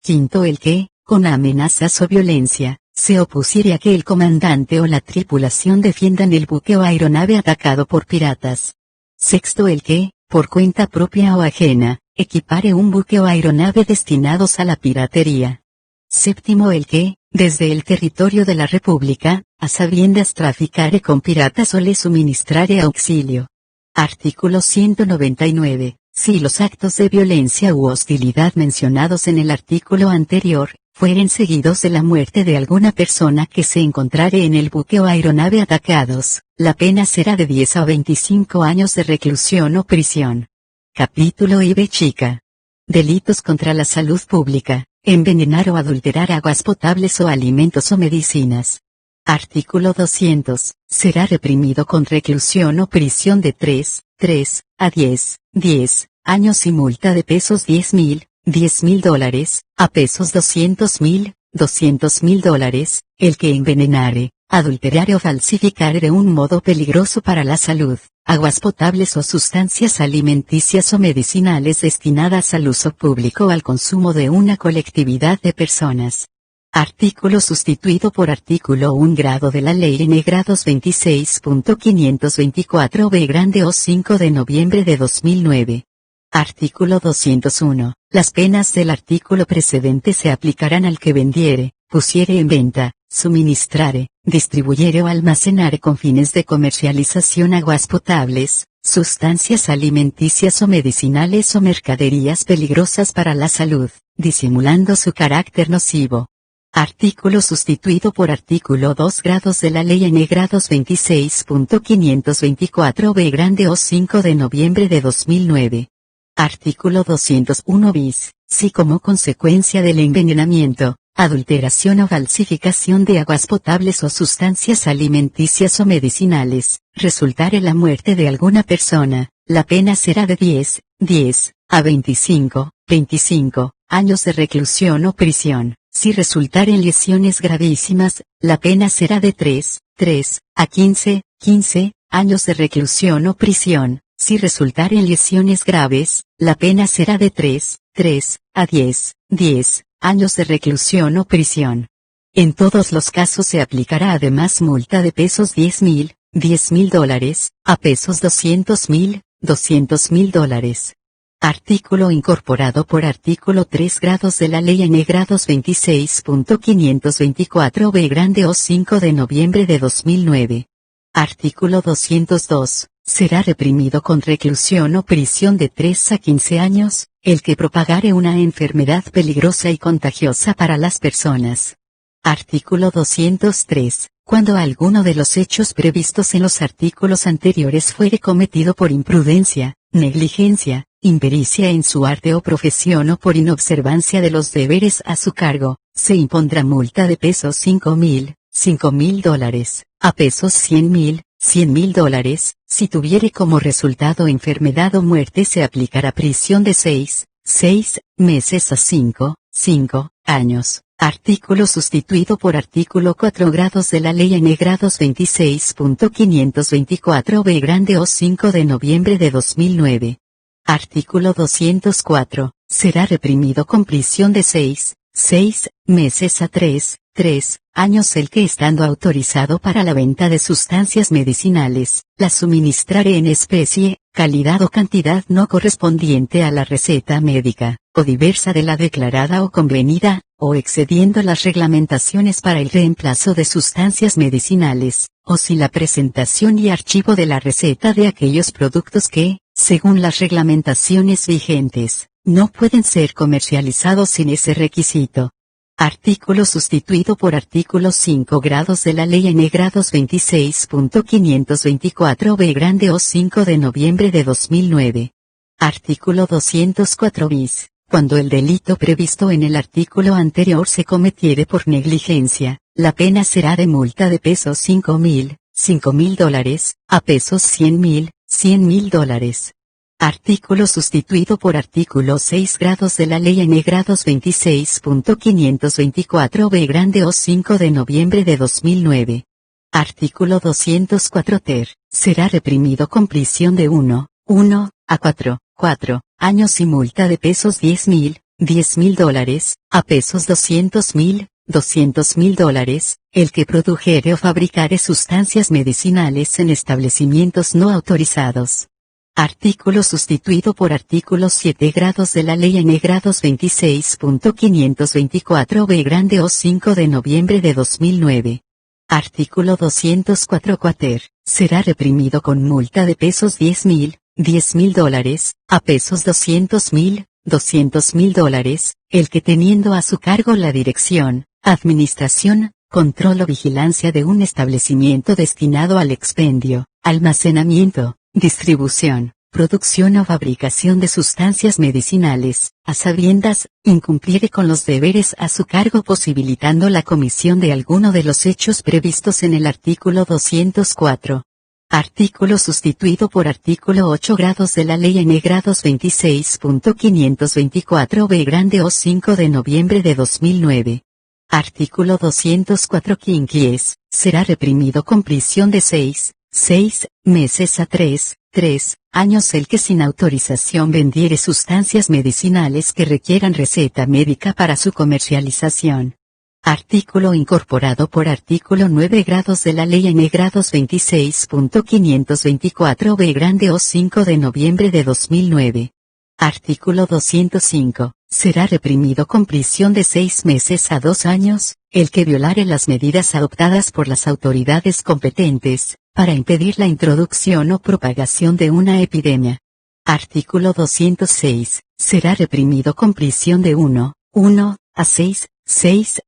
Quinto, el que, con amenazas o violencia, se opusiere a que el comandante o la tripulación defiendan el buque o aeronave atacado por piratas. Sexto, el que, por cuenta propia o ajena, equipare un buque o aeronave destinados a la piratería. Séptimo, el que, desde el territorio de la República, a sabiendas traficare con piratas o le suministrare auxilio. Artículo 199. Si los actos de violencia u hostilidad mencionados en el artículo anterior, fueren seguidos de la muerte de alguna persona que se encontrare en el buque o aeronave atacados, la pena será de 10 a 25 años de reclusión o prisión. Capítulo I-B chica. Delitos contra la salud pública, envenenar o adulterar aguas potables o alimentos o medicinas. Artículo 200. Será reprimido con reclusión o prisión de 3 a 10 años y multa de pesos 10.000 dólares, a pesos 200.000 dólares, el que envenenare, adulterare o falsificare de un modo peligroso para la salud, aguas potables o sustancias alimenticias o medicinales destinadas al uso público o al consumo de una colectividad de personas. Artículo sustituido por artículo 1 grado de la Ley N grados 26.524 B grande o 5 de noviembre de 2009. Artículo 201. Las penas del artículo precedente se aplicarán al que vendiere, pusiere en venta, suministrare, distribuyere o almacenare con fines de comercialización aguas potables, sustancias alimenticias o medicinales o mercaderías peligrosas para la salud, disimulando su carácter nocivo. Artículo sustituido por artículo 2 grados de la Ley N grados 26.524 B grande o 5 de noviembre de 2009. Artículo 201 bis. Si como consecuencia del envenenamiento, adulteración o falsificación de aguas potables o sustancias alimenticias o medicinales, resultare la muerte de alguna persona, la pena será de 10 a 25 años de reclusión o prisión. Si resultaren lesiones gravísimas, la pena será de 3 a 15 años de reclusión o prisión. Si resultaren lesiones graves, la pena será de 3 a 10 años de reclusión o prisión. En todos los casos se aplicará además multa de pesos 10.000 dólares, a pesos 200.000 dólares. Artículo incorporado por artículo 3 grados de la Ley N grados 26.524 B grande o 5 de noviembre de 2009. Artículo 202. Será reprimido con reclusión o prisión de 3 a 15 años, el que propagare una enfermedad peligrosa y contagiosa para las personas. Artículo 203. Cuando alguno de los hechos previstos en los artículos anteriores fuere cometido por imprudencia, negligencia, impericia en su arte o profesión o por inobservancia de los deberes a su cargo, se impondrá multa de pesos 5.000, $5.000, a pesos 100.000, $100.000, si tuviere como resultado enfermedad o muerte se aplicará prisión de 6 meses a 5 años. Artículo sustituido por artículo 4 grados de la Ley N grados 26.524 B grande o 5 de noviembre de 2009. Artículo 204. Será reprimido con prisión de 6 meses a 3 años el que estando autorizado para la venta de sustancias medicinales, las suministrare en especie, calidad o cantidad no correspondiente a la receta médica, o diversa de la declarada o convenida, o excediendo las reglamentaciones para el reemplazo de sustancias medicinales, o si la presentación y archivo de la receta de aquellos productos que, según las reglamentaciones vigentes, no pueden ser comercializados sin ese requisito. Artículo sustituido por artículo 5 grados de la Ley N grados 26.524 B grande o 5 de noviembre de 2009. Artículo 204 bis. Cuando el delito previsto en el artículo anterior se cometiere por negligencia, la pena será de multa de pesos 5.000 dólares, a pesos 100.000 $100.000. Artículo sustituido por artículo 6 grados de la Ley N grados 26.524 B grande o 5 de noviembre de 2009. Artículo 204 ter. Será reprimido con prisión de 1 a 4 años y multa de pesos 10.000 dólares, a pesos 200.000 dólares, el que produjere o fabricare sustancias medicinales en establecimientos no autorizados. Artículo sustituido por artículo 7 grados de la Ley N grados 26.524 B grande o 5 de noviembre de 2009. Artículo 204 quater. Será reprimido con multa de pesos 10.000 dólares, a pesos 200.000 dólares, el que teniendo a su cargo la dirección, administración, control o vigilancia de un establecimiento destinado al expendio, almacenamiento, distribución, producción o fabricación de sustancias medicinales, a sabiendas, incumpliere con los deberes a su cargo posibilitando la comisión de alguno de los hechos previstos en el artículo 204. Artículo sustituido por artículo 8 grados de la Ley N grados 26.524 B grande o 5 de noviembre de 2009. Artículo 204 quinquies. Será reprimido con prisión de 6 meses a 3 años el que sin autorización vendiere sustancias medicinales que requieran receta médica para su comercialización. Artículo incorporado por artículo 9 grados de la Ley N grados 26.524 B grande o 5 de noviembre de 2009. Artículo 205. Será reprimido con prisión de 6 meses a 2 años, el que violare las medidas adoptadas por las autoridades competentes, para impedir la introducción o propagación de una epidemia. Artículo 206. Será reprimido con prisión de 1 a 6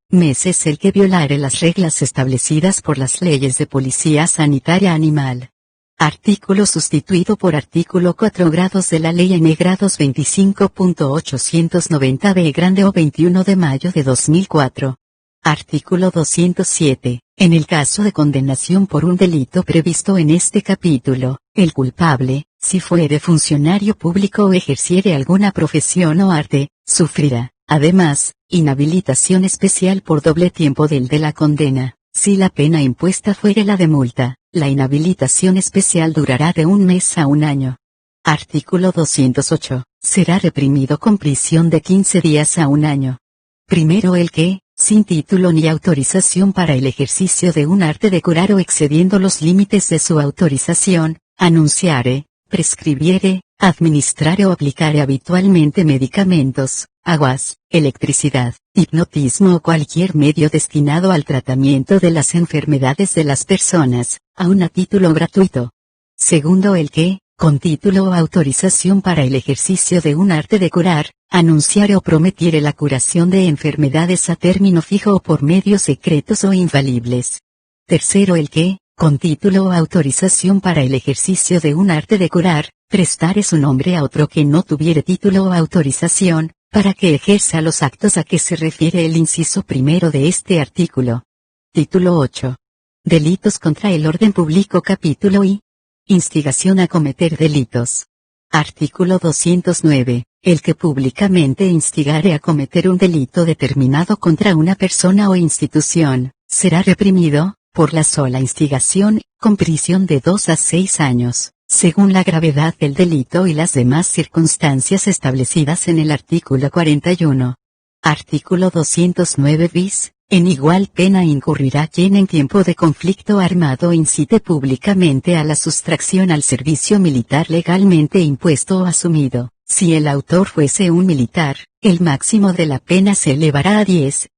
meses el que violare las reglas establecidas por las leyes de policía sanitaria animal. Artículo sustituido por artículo 4 grados de la Ley N grados 25.890 B grande o 21 de mayo de 2004. Artículo 207. En el caso de condenación por un delito previsto en este capítulo, el culpable, si fuere funcionario público o ejerciere alguna profesión o arte, sufrirá, además, inhabilitación especial por doble tiempo del de la condena. Si la pena impuesta fuere la de multa, la inhabilitación especial durará de 1 mes a 1 año. Artículo 208. Será reprimido con prisión de 15 días a 1 año. Primero el que, sin título ni autorización para el ejercicio de un arte de curar o excediendo los límites de su autorización, anunciare, prescribiere, administrare o aplicare habitualmente medicamentos, aguas, electricidad, hipnotismo o cualquier medio destinado al tratamiento de las enfermedades de las personas, aun a título gratuito. Segundo el que, con título o autorización para el ejercicio de un arte de curar, Anunciar o prometer la curación de enfermedades a término fijo o por medios secretos o infalibles. Tercero, el que, con título o autorización para el ejercicio de un arte de curar, prestare su nombre a otro que no tuviere título o autorización, para que ejerza los actos a que se refiere el inciso primero de este artículo. Título 8. Delitos contra el orden público. Capítulo I. Instigación a cometer delitos. Artículo 209. El que públicamente instigare a cometer un delito determinado contra una persona o institución, será reprimido, por la sola instigación, con prisión de 2 a 6 años, según la gravedad del delito y las demás circunstancias establecidas en el artículo 41. Artículo 209 bis. En igual pena incurrirá quien en tiempo de conflicto armado incite públicamente a la sustracción al servicio militar legalmente impuesto o asumido. Si el autor fuese un militar, el máximo de la pena se elevará a 10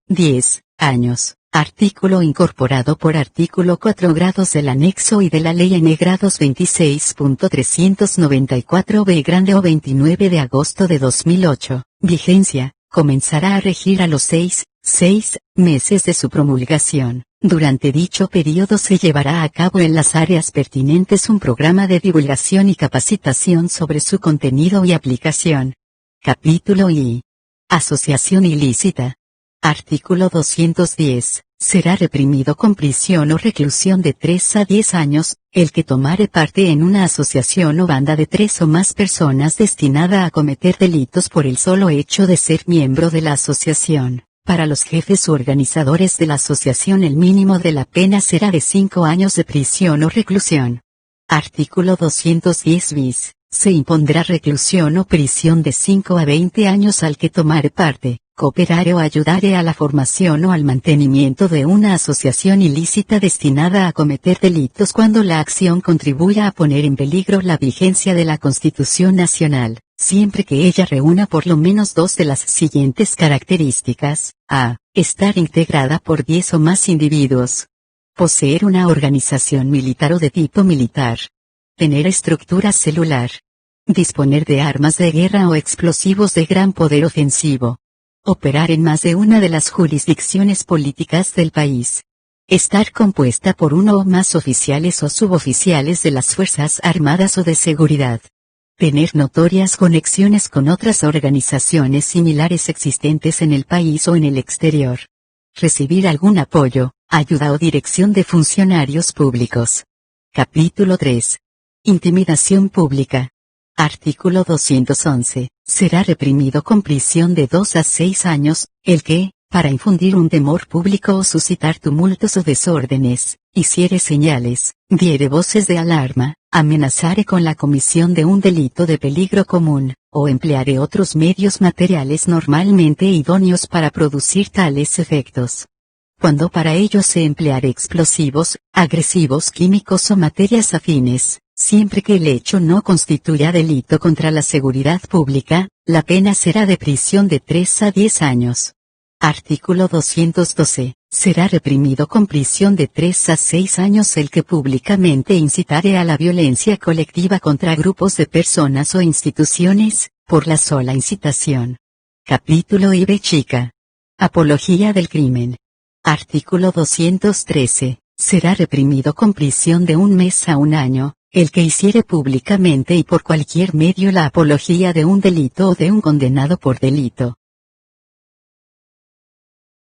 años. Artículo incorporado por artículo 4 grados del anexo y de la ley N grados 26.394 B grande o 29 de agosto de 2008. Vigencia. Comenzará a regir a los 6 meses de su promulgación. Durante dicho periodo se llevará a cabo en las áreas pertinentes un programa de divulgación y capacitación sobre su contenido y aplicación. Capítulo I. Asociación ilícita. Artículo 210. Será reprimido con prisión o reclusión de 3 a 10 años, el que tomare parte en una asociación o banda de 3 o más personas destinada a cometer delitos por el solo hecho de ser miembro de la asociación. Para los jefes u organizadores de la asociación el mínimo de la pena será de 5 años de prisión o reclusión. Artículo 210 bis. Se impondrá reclusión o prisión de 5 a 20 años al que tomare parte, cooperare o ayudare a la formación o al mantenimiento de una asociación ilícita destinada a cometer delitos cuando la acción contribuya a poner en peligro la vigencia de la Constitución Nacional, siempre que ella reúna por lo menos 2 de las siguientes características: a. Estar integrada por 10 o más individuos. Poseer una organización militar o de tipo militar. Tener estructura celular. Disponer de armas de guerra o explosivos de gran poder ofensivo. Operar en más de una de las jurisdicciones políticas del país. Estar compuesta por uno o más oficiales o suboficiales de las Fuerzas Armadas o de Seguridad. Tener notorias conexiones con otras organizaciones similares existentes en el país o en el exterior. Recibir algún apoyo, ayuda o dirección de funcionarios públicos. Capítulo 3. Intimidación pública. Artículo 211. Será reprimido con prisión de 2 a 6 años, el que, para infundir un temor público o suscitar tumultos o desórdenes, hiciere señales, diere voces de alarma, amenazare con la comisión de un delito de peligro común, o empleare otros medios materiales normalmente idóneos para producir tales efectos. Cuando para ello se empleare explosivos, agresivos químicos o materias afines, siempre que el hecho no constituya delito contra la seguridad pública, la pena será de prisión de 3 a 10 años. Artículo 212. Será reprimido con prisión de 3 a 6 años el que públicamente incitare a la violencia colectiva contra grupos de personas o instituciones, por la sola incitación. Capítulo I. B chica. Apología del crimen. Artículo 213. Será reprimido con prisión de 1 mes a 1 año, el que hiciere públicamente y por cualquier medio la apología de un delito o de un condenado por delito,